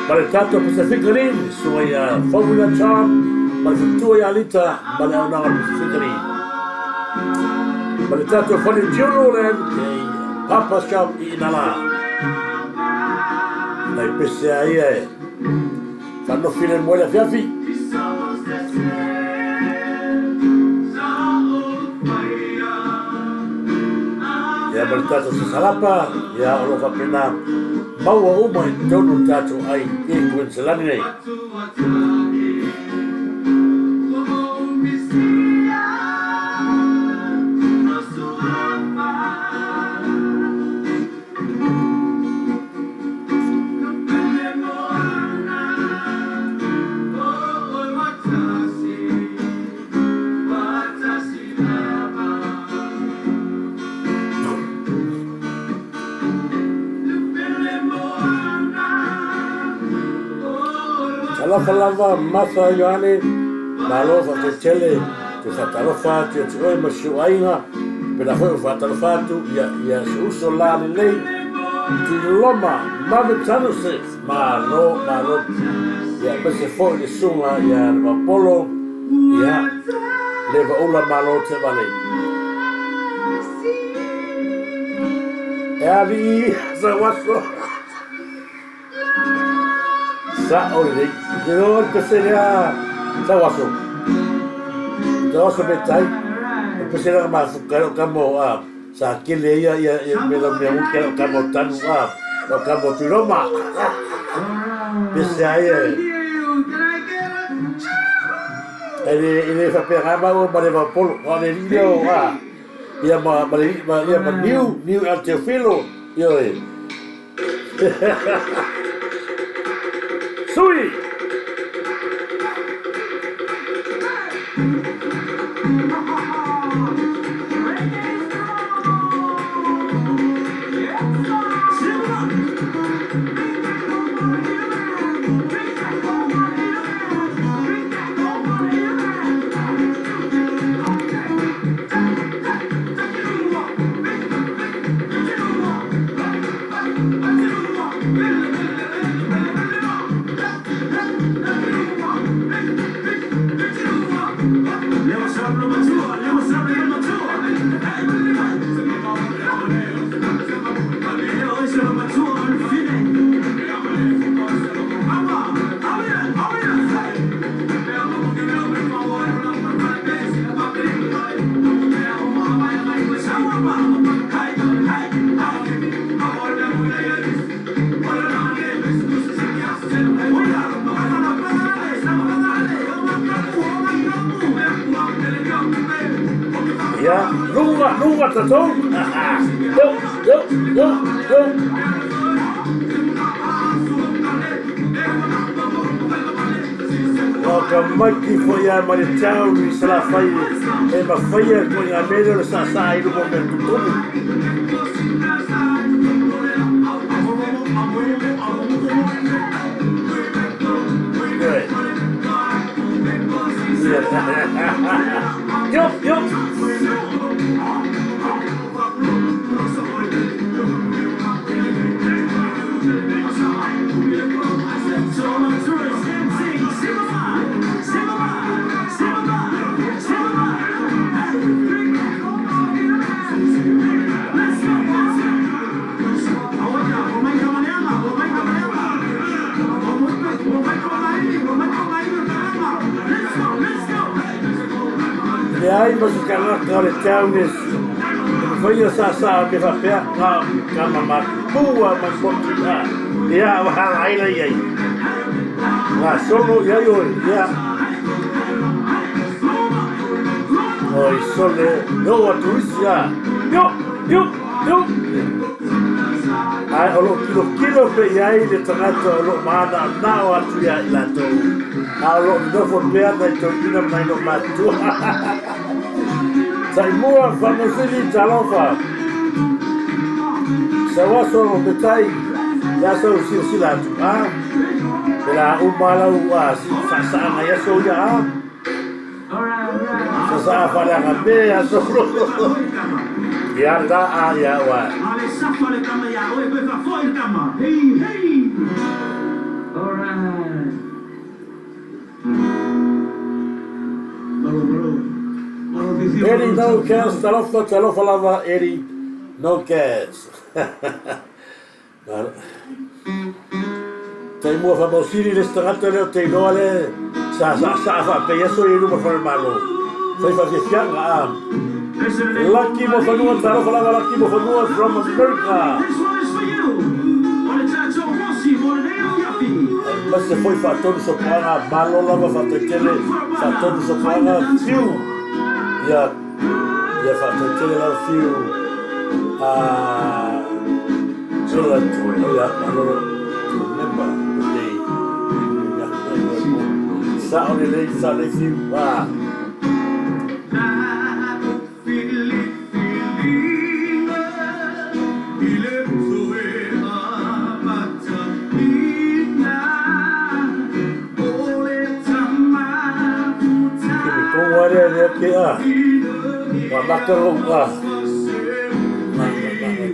para tanto Pacific Rim so ya formula charm ma tua ya lita ma na na Pacific Rim para tanto fale juro len papa shop inala dai pese aí fanno fine muoia fiafi Ya bertato sa salapa ya olo fa pena bawa uma tonu tato ai e Queensland nei Falava masa iane malo fa te tele te fatalo fatu te oi masu ainga pela foi fatalo fatu ia uso la lei tu loma mave tano se malo ia pese foi le sunga ia ma polo ia leva ola malo te vale ali sa waso sa ole Yo empecé a Sawaso betai empecé a más como a sa que leía me lo me que como tan o como tu Roma empecé ahí ele fa pegaba o para vapor o de video ia ma new artefilo yo Sui Ya, lunga tatou. Yo. Kamaki foi a Maritau e sala fai e ma fai ko ya mele sa i do momento todo. Yo. E aí, mas o canal de Townes foi sa me fa pea kama mapua mapokia ya wahala ai la solo ya yo ya oi sole no a Turisi yo ai olo kilo pe ai de tanato lo mana na o atu ya la to alo no fo pea na to ina mai no matu sai mua fanosili talofa sawa solo betai ya so sila tu pela umala wa sa na ya so ya sa fala ngabe ya so ya da ya wa ale safale kama ya oe pe fa foi kama hey alright Eddie no cares, talofa lava Eddie no cares. Te mua famosiri restaurante leo te noale sa fa pe yeso i ruma fa malo. Fai fa ke fianga Lucky mo fanua talofa lava lucky mo fanua from America. This one is for you. Ole tato mosi mo leo yapi. Mas se foi fa todo so para malo lava fa te tele fa todo so para fiu. Ya fa te tele la fiu. So that ya malo remember the day. Sa le fiu ke wa bakaro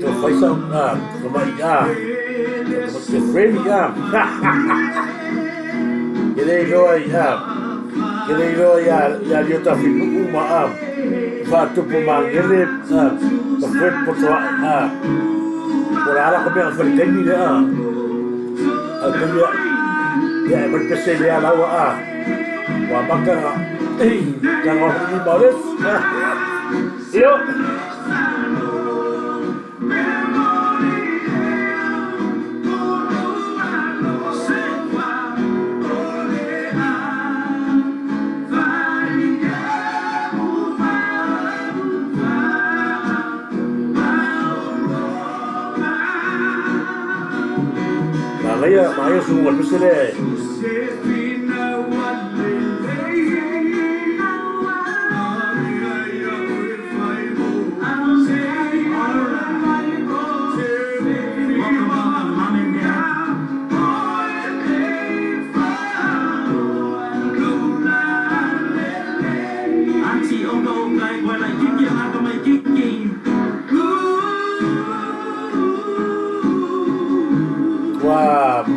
to fai sa ko mai ke friend Gele ya yo ta fi uma fa tu po mangele pa friend po to por ala ko be fa teni ya berkese dia lawa wa bakara jangan pergi balik. Yuk. Maya semua pesele.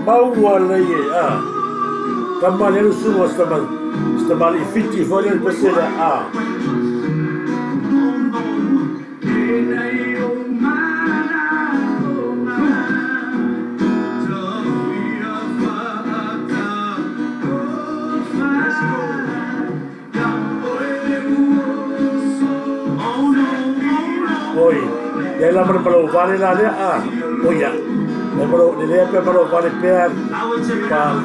Mau wala ye Kamali lu semua stamali fiti fole pesela Oi, dia la merpalo vale la dia oh ya. Pero le pero vale pear pa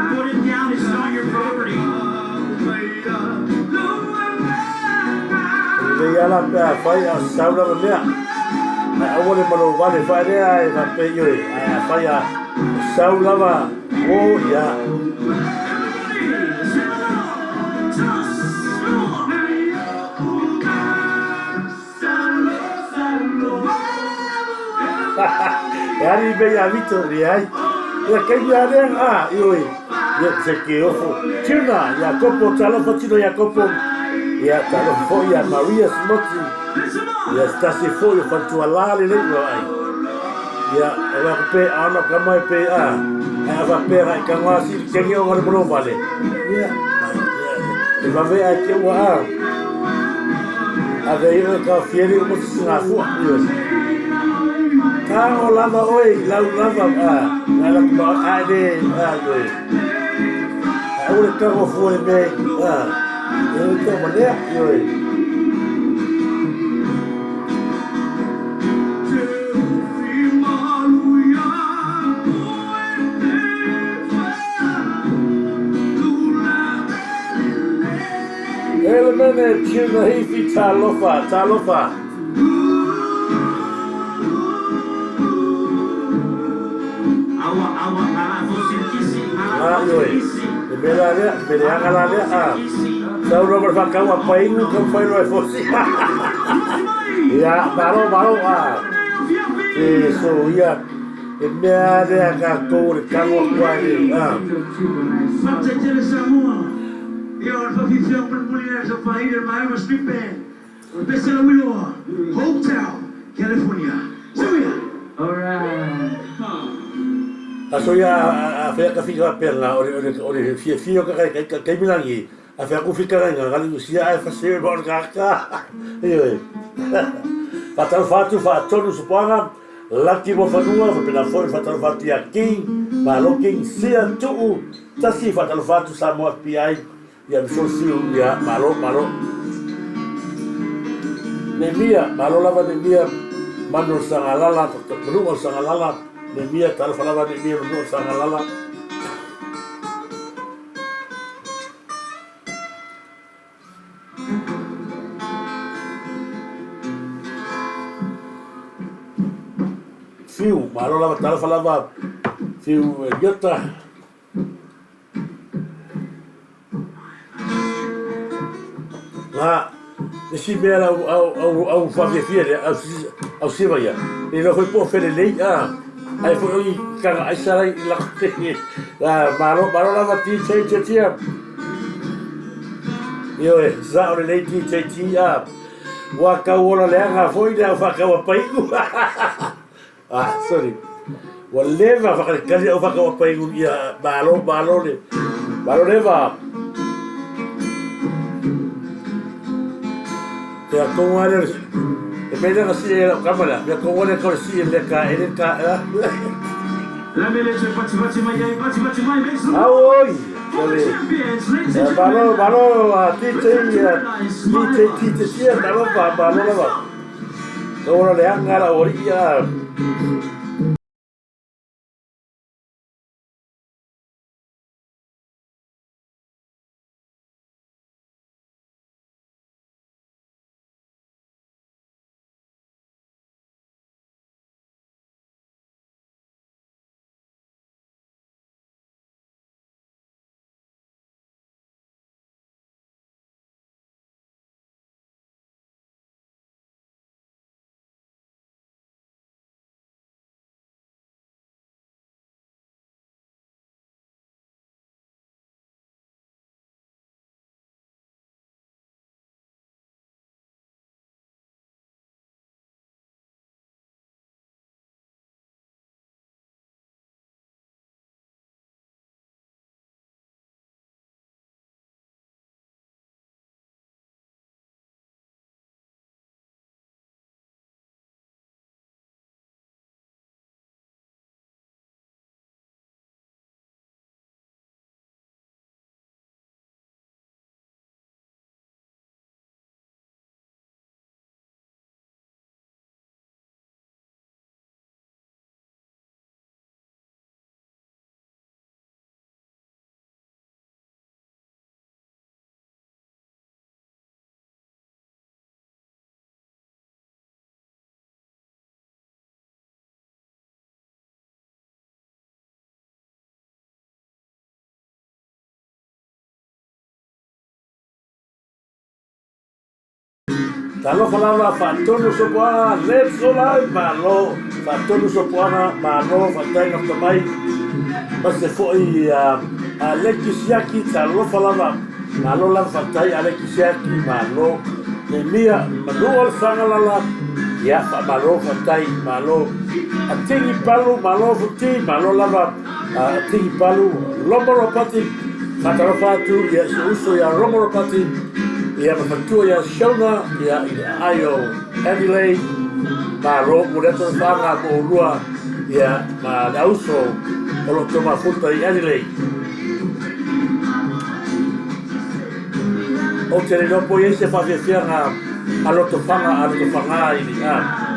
Put it down and start your property. ala pe fai a sauna lea a ole malo vale fai lea e va pe yo a fai a sauna va o ya Ari be ya vito ri ai ya ke ya re a yo ya se ke ofo china ya kopo talo fo chino ya kopo ya talo fo ya Maria Smoti ya stasi fo yo fa tu ala le no ai ya ela pe ana kama pe a va pe ra ka wa si ke yo ngor bro vale ya e va ve a ke wa a ve yo ka fieri mo si na fu yo ka o lava oi la lava la ba ade yo a ora ka o fu e me eu te mane yo ele mene china hifi talofa me angala le sau no per fa kawa pai no kan fai no fosi ya baro so ya e me ale ka ko le kawa kwai Turisi Samoa. Io ho fatto per pulire il paese, ma è una stripe. Questa è la Willow Hotel, California. Samoa. Alright. Aso ya a fe ka fica perna ore fio ka milangi a fe ku fica nga gali sia a fa se bor ka e fatal fatu no supanga laki mo fanua fa pela foi fatal fatu aqui malo king sia tu tasi fatal fatu Samoa pi ai ya so si ya malo nemia malo lava nemia mano sangalala bruno sangalala nemia tal falava nemia bruno sangalala fiu malo lava tal falava fiu idiota si mera au fa fiere au sivaia e no foi po fere lei ai foi ka ai sara la malo la vati che io za ore lei che wa ka ora le nga foi da fa ka wa pai sorry wa leva fa ka o fa ka wa pai ia malo leva te como eres depende de si la cámara me como le corsi le ka La meleche pati mai mesmo. oi balo a tite talo balo la ora le angara oria Talo falava fatonu sopoanga let's go live malo fatonu sopoanga malo fatai na tamai mas foi a lekisiaki talo falava malo la fatai a lekisiaki malo ne mia manual sangalala ya fa malo fatai malo a tingi palu malo futi malo lava a tingi palu lomoropati fatarofatu ya uso ya lomoropati ia mafatua ia shauna ia ayo Adelaide malo mureto fanga mo lua ia ma dauso olo toma futa i Adelaide o te no po ese fa fianga aloto fanga i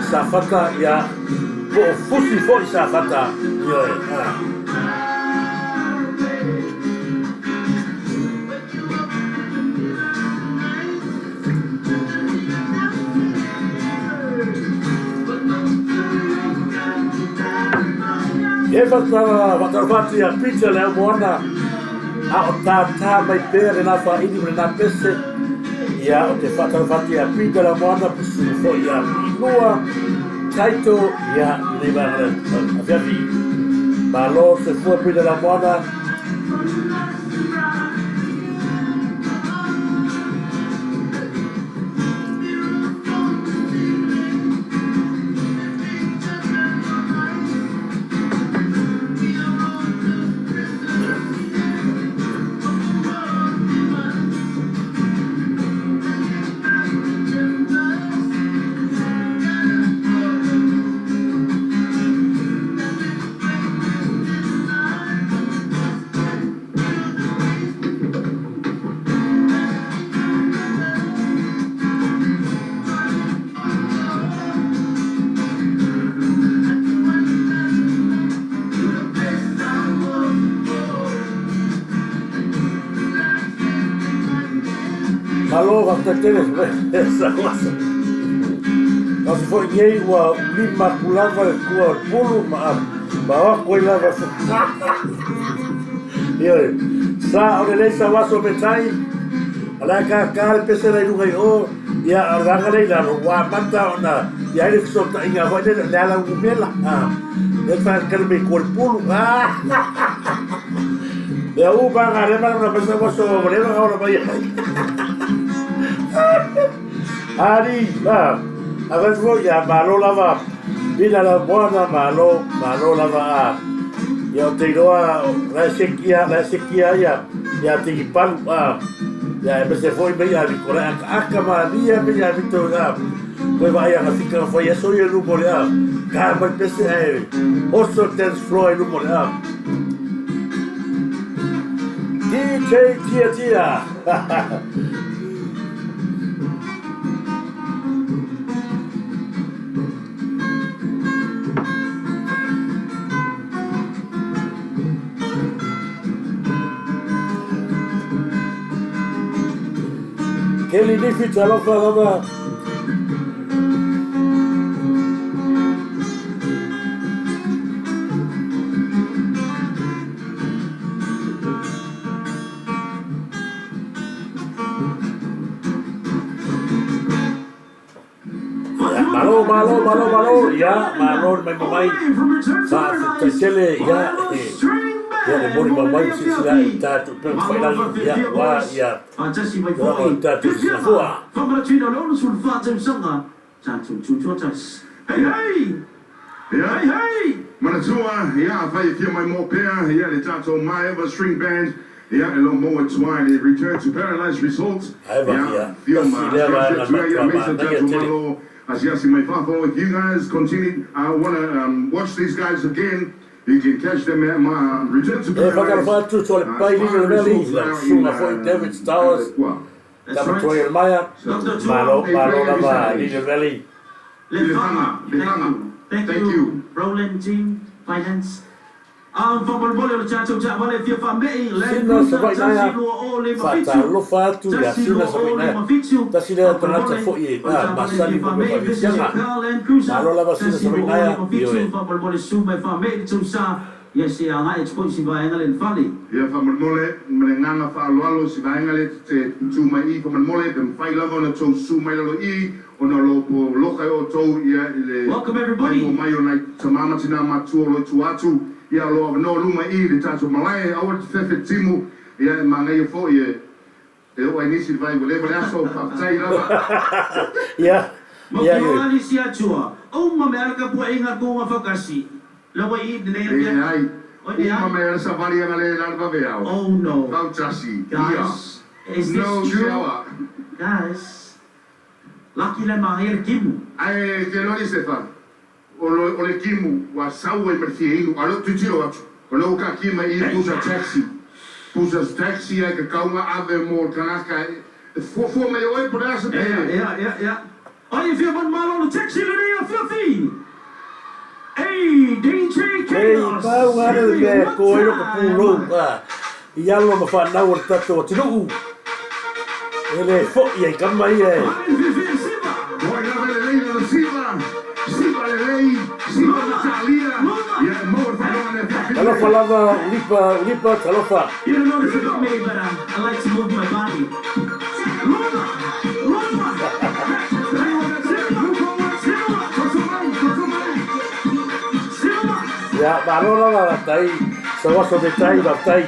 sa fata ia po fusi fo sa fata io e fatarfati a pizza le buona a o tata mai pere na fa ini na pese ia o te fatarfati a pizza la buona pusu fo ia inua taito ia le vale a fiafi malo se fu pizza la buona Malo hasta tienes esa cosa. No se fue yei wa lima kulava kua pulu ma koila va. Yo sa ole sa vaso metai. Ala ka pese la lunga o ya arangale la wa mata ona ya ile sota inga va de la umela. De fa kalme kua pulu. Ya u ba ngare ma na pese vaso bolero ahora vaya. Ari, agas voy a malo lava, mira la buena malo lava. Yo te digo la sequía ya te ipan ya empecé fue media victoria acá María media victoria pues vaya así que fue eso y el número ya cada empecé oso dance floor el número ya DJ tía che l'inizio lo fa malo ya malo mai sa tele ya ya le mori mamai si la ta per fare ya wa ya ta tu si fua congratulazioni sul fatto insomma hey Manatua, yeah, I feel my more pair, yeah, the Tato my ever string band, yeah, a lot more twine, they return to Paradise Results, yeah, feel my as you see my father, if you guys continue, I want to watch these guys again. You can catch them at my return to Paradise. David Towers, Victoria Maya, Malo Lava, Little Valley. Thank you, Roland Team Finance. Fumble boleh bercacau cak balik via family. Sina sebaik naya, fata lo fatu ya sina sebaik naya. Tapi dia terlalu foi, masa ni pun berfisianga. Malo lava sina sebaik naya, Fumble boleh sumber family tu sa Yes, ya ngai expose si vai ngalen fali. Ia whamanmole, menenganga whaaloalo si vaenga le te tūma I whamanmole, pe mwhai lava o na tau sūmai lalo I, o na lopo lokai o tau ia I le... Welcome everybody. Ai mai o nai tamama tina matua lo tu atu, ia lo no luma I le tato malai, awa te fefe timu, ia e mangai o fo ia, e o ai nisi vai wale aso whaktai lava. Ya. Ya. Mokiolani si atua. O ma me alaka pua inga ko whakasi. Lawa I de nei Ia ai, Oine uma ai. mai ala safari anga le lalva veao. Oh no. Vau tasi, ia. Guys, is No this true? siawa. Guys, lucky le mahir kimu. Ai, te lori sefa. O le kimu, wa sau e merthia inu, alo tu tiro atu. O lo ka kima I pusa taxi. Pusa taxi ai ka kaunga ave mo kanaka. Fo mai oi por asa te. Ja. Oh, je veel van malo de taxi er filthy. Hey, DJ Hey, Chaos. pau ngare le ko ero ko pulo. Ia lo ma fa na o tato tinu. Ele fo ia kamai e. Oi, la vele lei la Silva. Silva le lei, Silva la Talia. Ia mo fa no Talo falava lipa talofa. You don't know this about me, but I like to move my body. Ya, balona la tai. Sawa so de tai, la tai.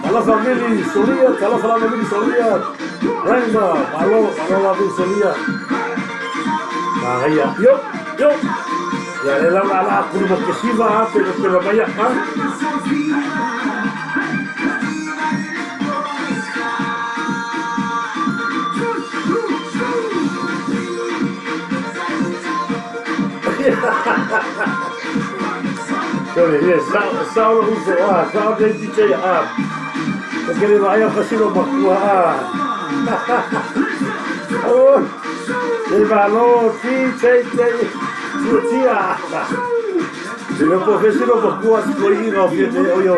Tala family solia. Venga, malo la solia. Ah, yo. Ya le la curva que sí va, pero que lo vaya Saulo uso Saulo de DJ porque le vaya a hacer lo oh, el valor DJ Tia. Se lo professor lo bakua scoring of ye oyo.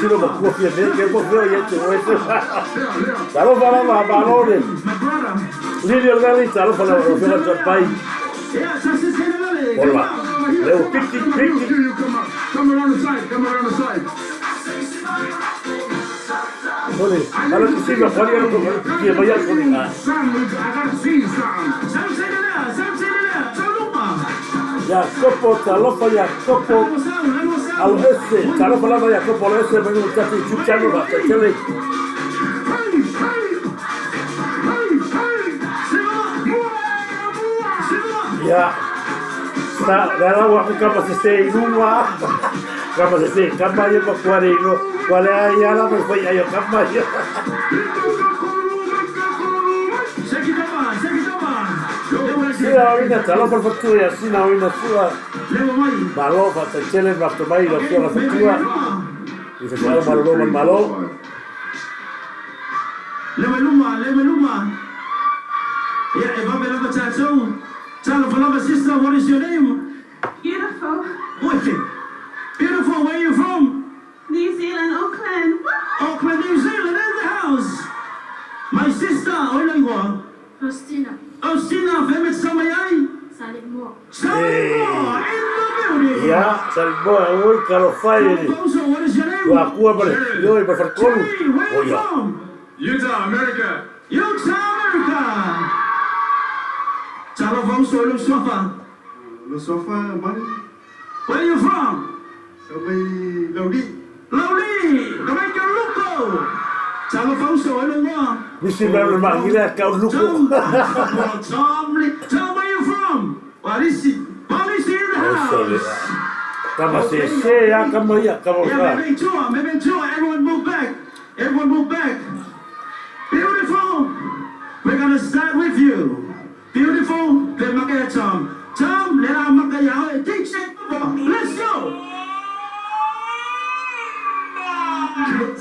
Se lo bakua ye ke ko veo ye te oito. Talo para la balone. Líder dali talo para o fela pai. Hola. Leo pick. Come around the side. Ole, ala que siga pariendo con que vaya con ella. I gotta see some. Ya copo talofa ya copo al este talofa la ya copo al este vengo casi chuchando la tele. Ya está la agua que capaz se inuma capaz se campaña para cuareno cuál es ya la me fue ya campaña. Sina avina talo per fattura, sina avina sua. Malo fatta cele fatto mai la sua fattura. Mi facciamo malo. Leveluma. Yeah, if I'm a tattoo, tell my sister, what is your name? Beautiful. Wicked. Beautiful, where are you from? New Zealand, Auckland. Auckland, New Zealand, in the house. My sister, where you are? Christina. Ostina, Femet Samayai. Salimmo. Salimmo, in the building. Ya, Salimmo, oi caro fai. What is your name? Wa cua per io per far colo. Hey, where are you from? Utah, America. Telephone lo sofa. Lo sofa mari. Where are you from? Sampai Laudi. Jamaica Luco. Telephone lo mo. Mi sembra una macchina che un lupo. Tom, where you from? Walisi in the house. Kama se ya kama ya kama Yeah, maybe two. Everyone move back. Beautiful. We're gonna start with you. Beautiful. Let me get Tom. Let me get you. Let's go.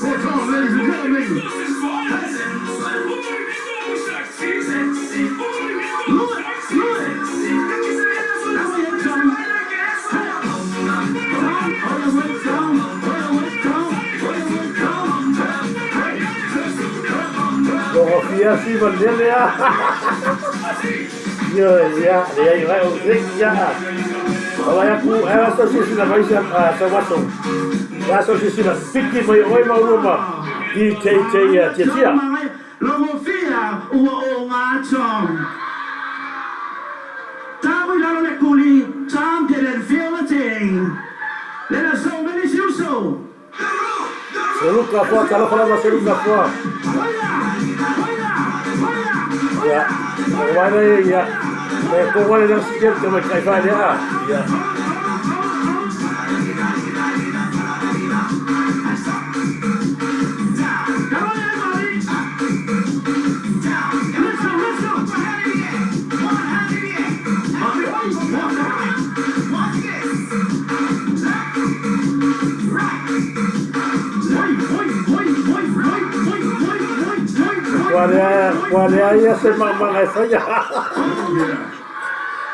Tom, ladies and gentlemen. Tom. ya Steven dia ya. Ya, dia ya ya. Kalau aku asosiasi na mai sa waso. Asosiasi na piki mai oi mau rumah. Di ya tia. Logo fia o ngachong. Tamu lalo le kuli, tam delen feel ting. Let us so many so. Seruka kwa kalau kalau seruka kwa. Ya, mana ya. Kau mana yang sikit tu macam apa dia? Ya. Kualiah semangat saja.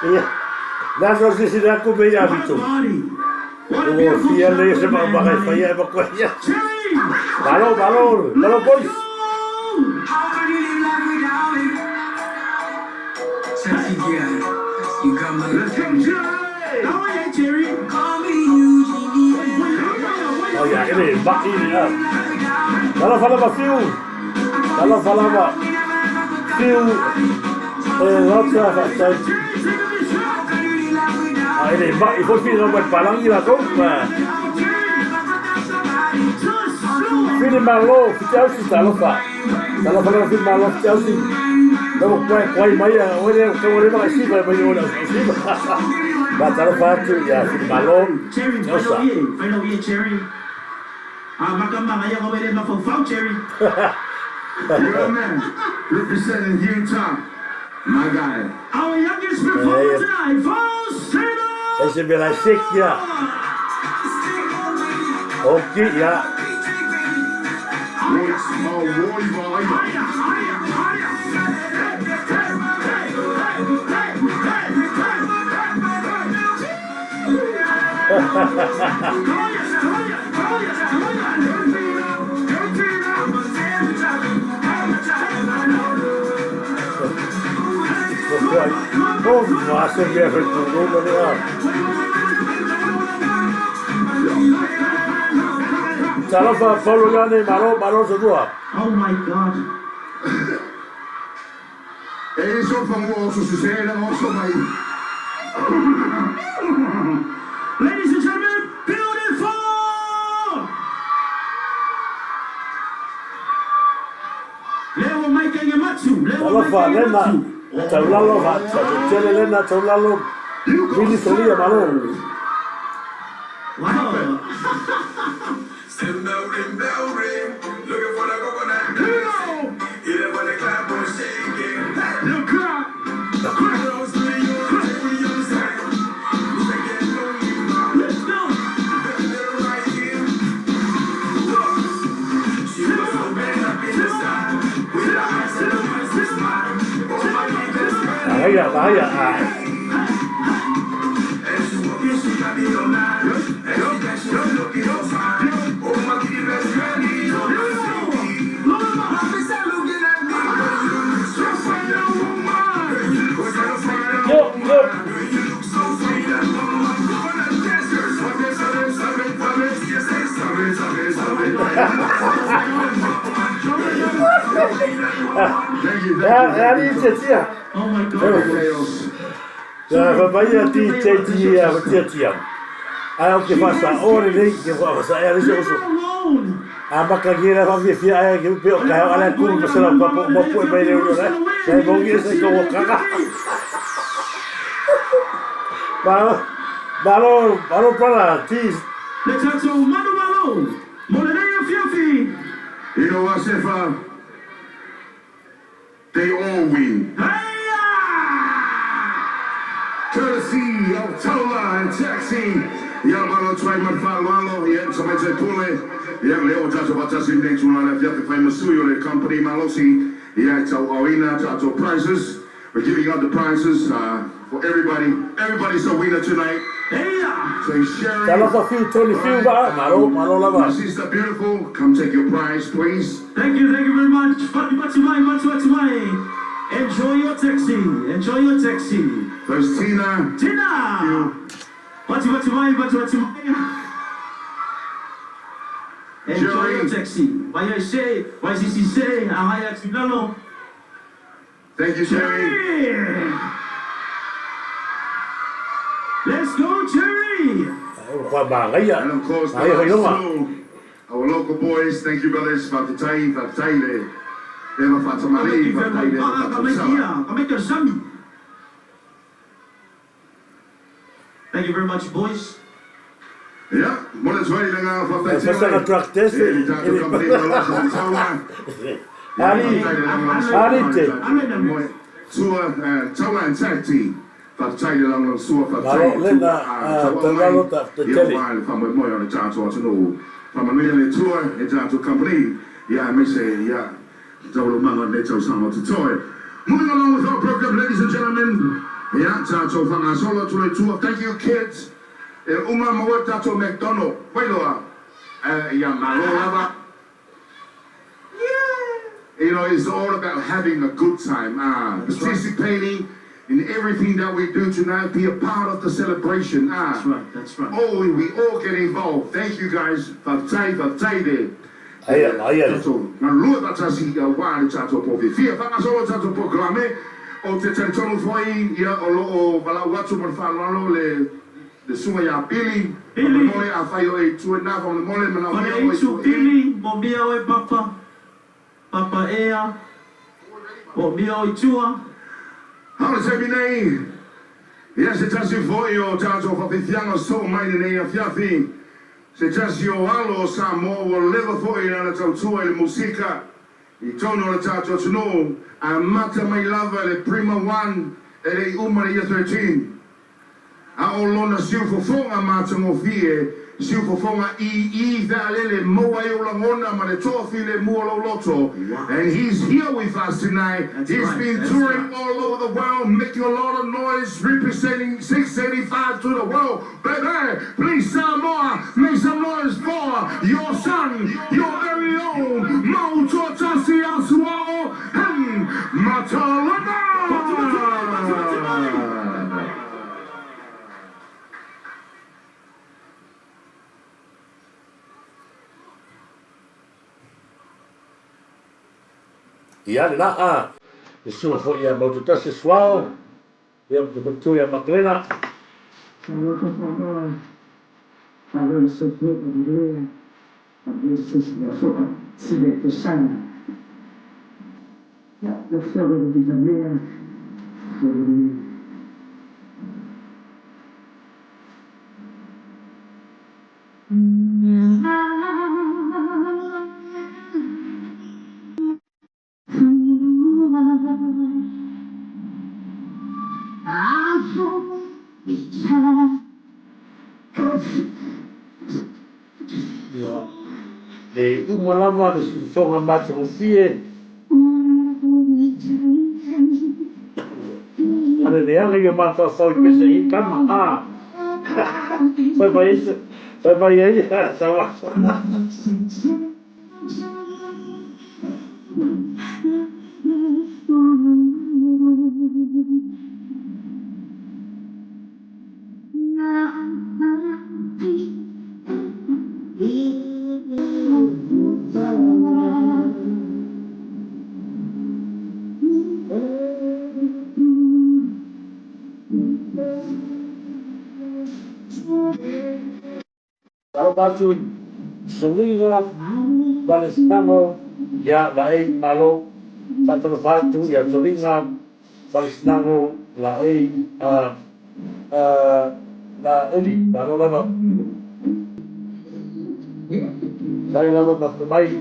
Iya, nasa sisi aku beda itu. Oh, dia le semangat saya pokoknya. Balor, boys. Oh ya, ini baki ya. Kalau falava fio. Kalau falava fio lota faccia. Ah, ini baki pun fio buat palang gila kau. Fili malo, Chelsea kalau falava fili malo Chelsea. Kalau kuai maya, oleh kau boleh makan sih, boleh makan sih. Batal fatu ya fili malo. Cherry. Makamang ayaw ko rin mapag-foul, Cherry. Yo, man, representing Utah, my guy. Our youngest performer tonight, Falsetto! Ese belasik ya. Oke ya. Oh, masa dia bertunggu mana? Kalau Paulo ni malo semua. Oh my God. Eso famoso sucede also my. Ladies and gentlemen, beautiful! Leo making a matsu. Kalau Valena, taulalo Lena taulalo. Ini solia malo. Wow. Bell ring, looking for the coconut dancing. Even when the clap was shaking. Look up. Cross to you, take me on side. Look again, don't you know? Let's go. They're right here. She was so bad up in the sky. With her eyes and her eyes and smile. Oh my best friend. Bahaya. And she walking, she got me on line. And she dancing, she looking so fine. Oh my best friend, he's on the city. Mommy said looking at me. You look so fine, oh woman. You look so fine, oh Yo. you look so sweet and woman. Coconut dancers. Thank you. Ya ni cia. Oh my God. Ya babaya ti cia cia. Ayo que pasa, ore lei que pasa, é isso. Alone. Maka gira fa via ai que peo ka ala ku pa sala pa mo po ba le ro né. Sai mo ngi se ko kaka. Balo para ti. Let's have some Manu Malo. Moleneya Fiafi. You know what, Sefa? They all win. Hey-ya! Turisi Samoa and Taxi. Ya malo try man fa malo ya so me tule. Ya leo TÖTO'ATASI next one left ya famous suyo le company malosi. Ya tau awina TÖTO prizes. We're giving out the prizes for everybody. Everybody's a winner tonight. Eia! Say, Sherry. Tala fa fiu toni fiu ba, malo lava. My sister beautiful, come take your prize, please. Thank you very much. Batimai. Enjoy your taxi. First Tina. Tina! Batimai. Enjoy your taxi. Vai se, ahaya tinalo. Thank you, Sherry. Let's go, Cherry! Kwa ba gaya. And of course, Ai hoi longa. our local boys, thank you, brothers. Fatatai, le. Eva Fatamali, Fatatai, Eva Fatamali. Thank you very much, boys. Ja, molle zwei länger von Fasta ka truck test. Tawa Tati, Fatai lang Sua Malo lena tangalo ta te tele. From a more on the chance to know from a million tour, it's out to complete. Yeah, I may say, yeah, Tolo Manga Neto Samo to toy. Moving along with our program, ladies and gentlemen. Yeah, Tato Fanga Solo to the tour. Thank you, kids. Uma Mawata to McDonald. Wailoa. Yeah, Malova. You know, it's all about having a good time. Participating in everything that we do tonight. Be a part of the celebration. That's right. Oh, we all get involved. Thank you guys. Fatai there. Ai. Na lua tatasi wale tato po fia fanga solo tato po klame o te tentonu foi ia o bala watu mo falalo le suma ya pili mole a fai o e tu na from the mole mana o e pili mo bia o e papa ea o bia o tua how se binei ia se tasi foi o tato fa fianga so mai nei a fiafi se tasi o alo Samoa o leva foi na tautua le musika I tono le tato tuno a mata mai lava le prima one e le umari ia 13 a o lona siu fofonga mata mo fie siu fofonga I valele moa e ulangona ma le tofi le mua lo loto and he's here with us tonight. He's been touring all over the world, making a lot of noise, representing 685 to the world. Baby, please Samoa, make some noise for your son, your very own TÖTO'ATASI Asuao and Matalana. Ia na a. Isu fo ia mo tu tasi swao. Ia mo tu ia maklena. Le umalama le songa mata o fie. Ale le ale ke mata fau ke se I kama a. Vai ele sawa. Kalau batu selinga balas nango ya lai malo satu batu ya selinga balas nango lai la eli baru lama saya lama tak baik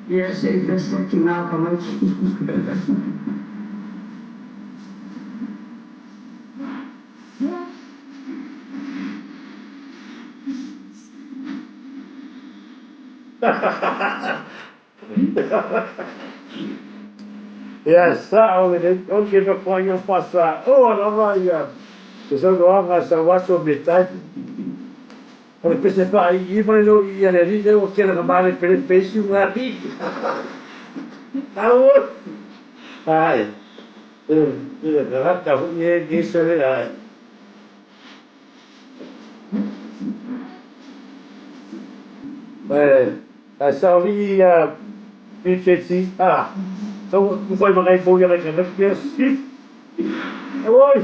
Yes, ik ben stukje Malcolm ook. Yes, don't give up on your pasta. Oh, non, non, se sono qua, sta guardando obiettivo. Poi queste qua, io prendo gli aerei, devo chiedere male per il pesce, una vita. Allora, dai, guarda, di essere dai. Stavo lì, mi feci, non puoi magari buio che non piace. E vuoi?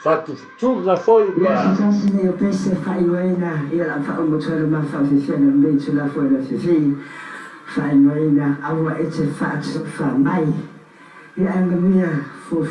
Fatto tutta follia. Se io penso fai nuena, io la fa un motor ma fa fissione invece la fuori sì. Fai nuena, avo e ce faccio fa mai. Io anche mia fu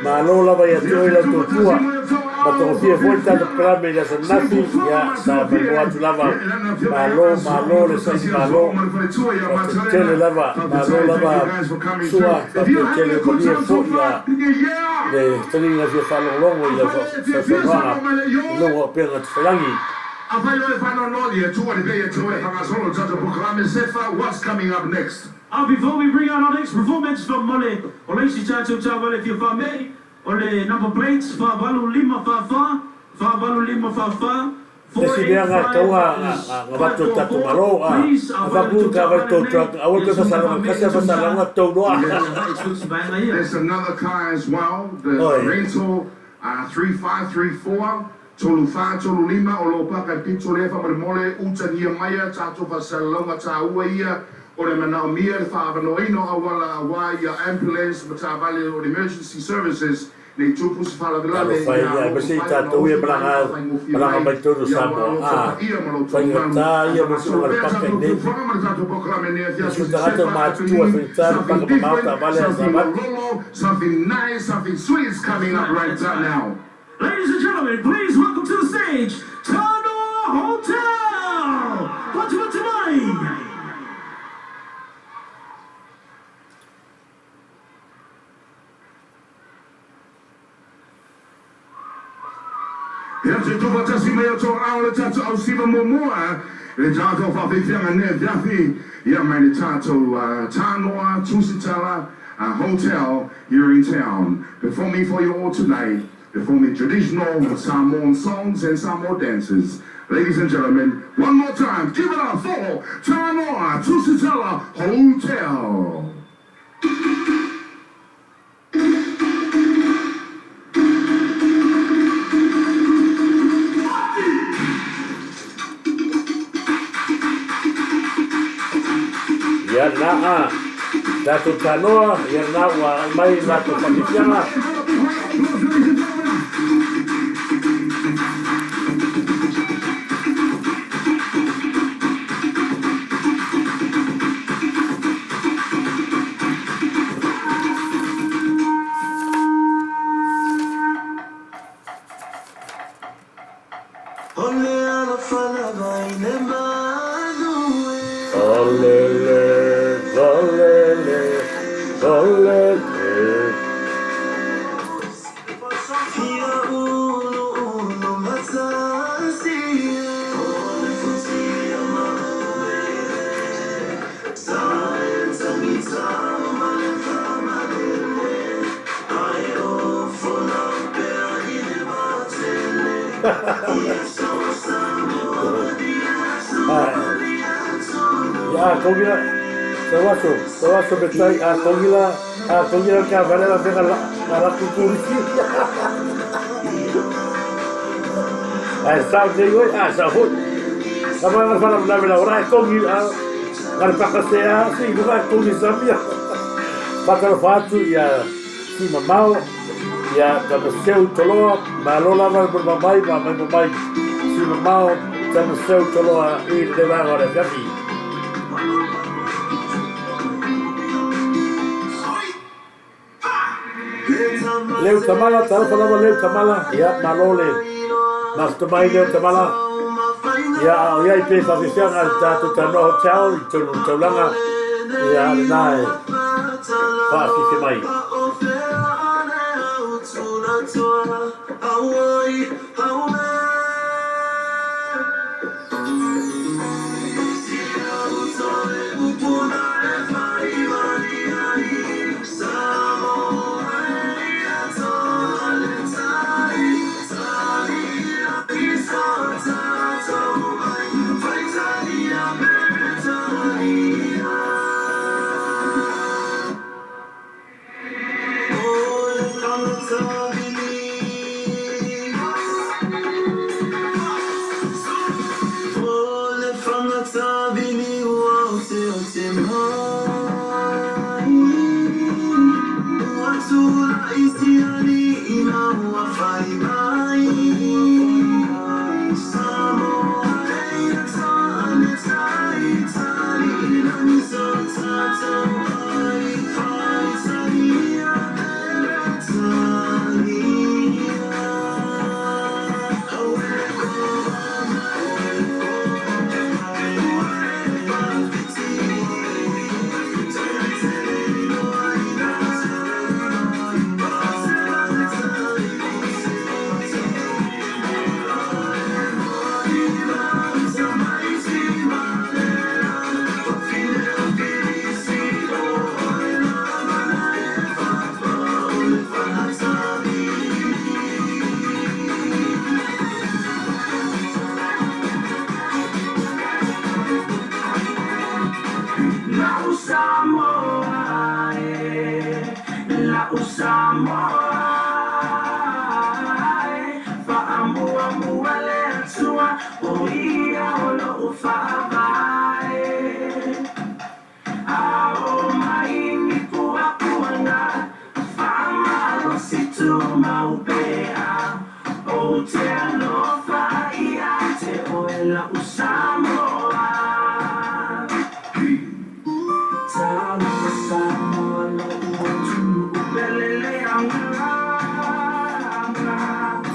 malo lava ia toi la tutua ma to fie foi ta programa ia sa nafi ia sa mo atu lava malo le sai malo tele lava malo lava sua pa tele ko ia fo ia le tele ia fie fa longo ia fa longo pena tlangi What's coming up next? Before we bring out our next performance from Mole, Oleshi Chacho Chavale, if you're family, Ole number plates, Favalu Lima Fafa, Favalu Lima Fafa. Desi bianga kaunga ngabato tatu malo avaku ka bato truck awal ka salama kasi salama to doa. There's another car as well, the rental 3534 Tolu 5 Tolu 5 Olopa Pito Lefa Mole Utania Maya Tato Pasalonga Tauia or the Manaumia Favanoino Awala Awaya ambulance Matavali or emergency services. They took us for the love. Fai besi tato ia belanga baito do Samoa. Fai ta ia besi ngal pakai ni. Sudah ada maju fai pakai mata vale sabat. Something nice, something sweet is coming up right now. Ladies and gentlemen, please welcome to the stage, Tanoa Hotel! What's money? TÜTO'ATASI meio to aula tato au siva momoa le tato fa fianga ne dafi ya mai tato Tanoa Tusitala Hotel here in town. Performing for you all tonight, performing traditional Samoan songs and Samoan dances. Ladies and gentlemen, one more time, give it up for Tanoa Tusitala Hotel. Ya na Dato Tanoa ya na wa mai na to pakiana Kogila sawaso betai kogila ka vale la pega la Turisi sa de hoy sa hoy kama na fala la ora kogila kar pakasea si buka kogila samia pakar fatu ya si mamao ya kama seu toloa malola va por mamai si mamao kama seu toloa e de va agora aqui. Leu Tamala, tal falava Leu Tamala, ya malole, mas tomai Leu Tamala, ya i pe fafifiang al tato Tanoa Hotel, i tonu taulanga, ya nae, fafifi mai.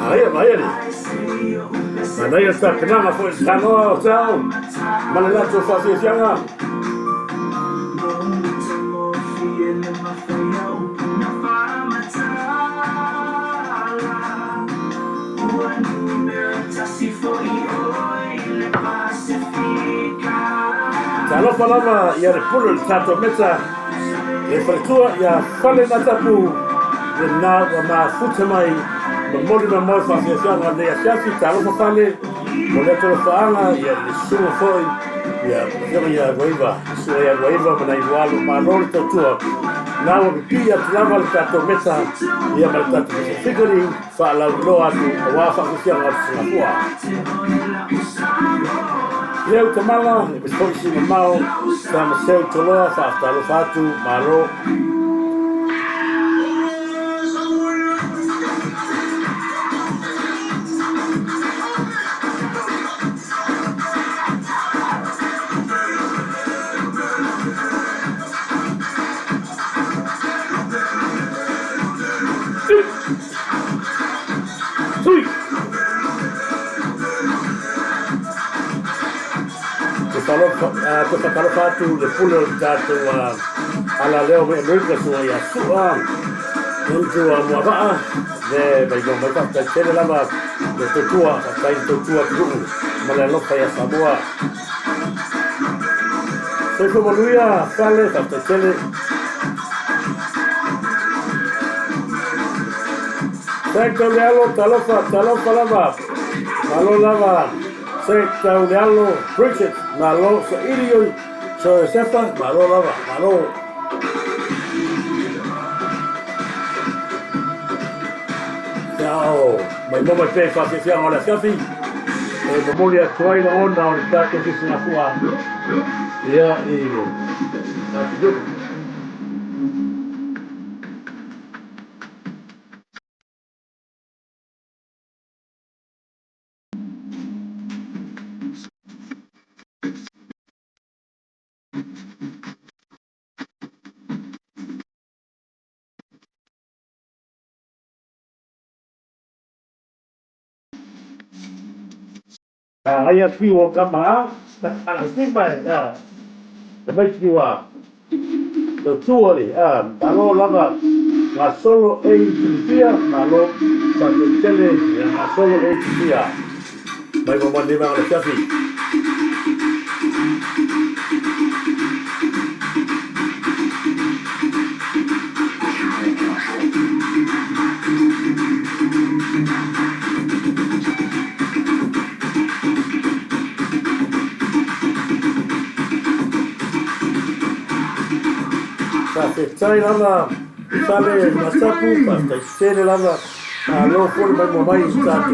Aí, mas aí está penama foi Samoa, tchau. Mas lá tu fazia fianga. Kalau falava ia repulu tato meta e faltua ia fale na tapu na ma futa mai moli na mo fa fianga de asiasi kalau fale mole to faanga ia suo foi ia goiva mana igual malor to tua na o pia trava tato meta ia malta figuri fa la loa tu wa fa fianga na tua eu tamala e depois se mal estamos seu tolo fa lo fatu malo Kalau fatu le pulo tato ala leo me mereka semua ya suah untuk muabah de baiklah mereka tercela lama de tutua kain tutua dulu malah ya Samoa saya kemudian kali tercela saya kalau lama saya tahu lo Bridget malo sa ilion so sepa malo lava malo ciao mai mo pe fa que sia ola safi e mo li attuai la onda on sta che si na qua ya Aí aqui o camarada, assim vai, depois que o tu ali, alô lá, mas solo dia, alô, para o tele, mas solo dia, vai vamos mandar para o chefe. Sai lava, sale na sapu, pasta, sele lava, a lo for mai mo mai stato.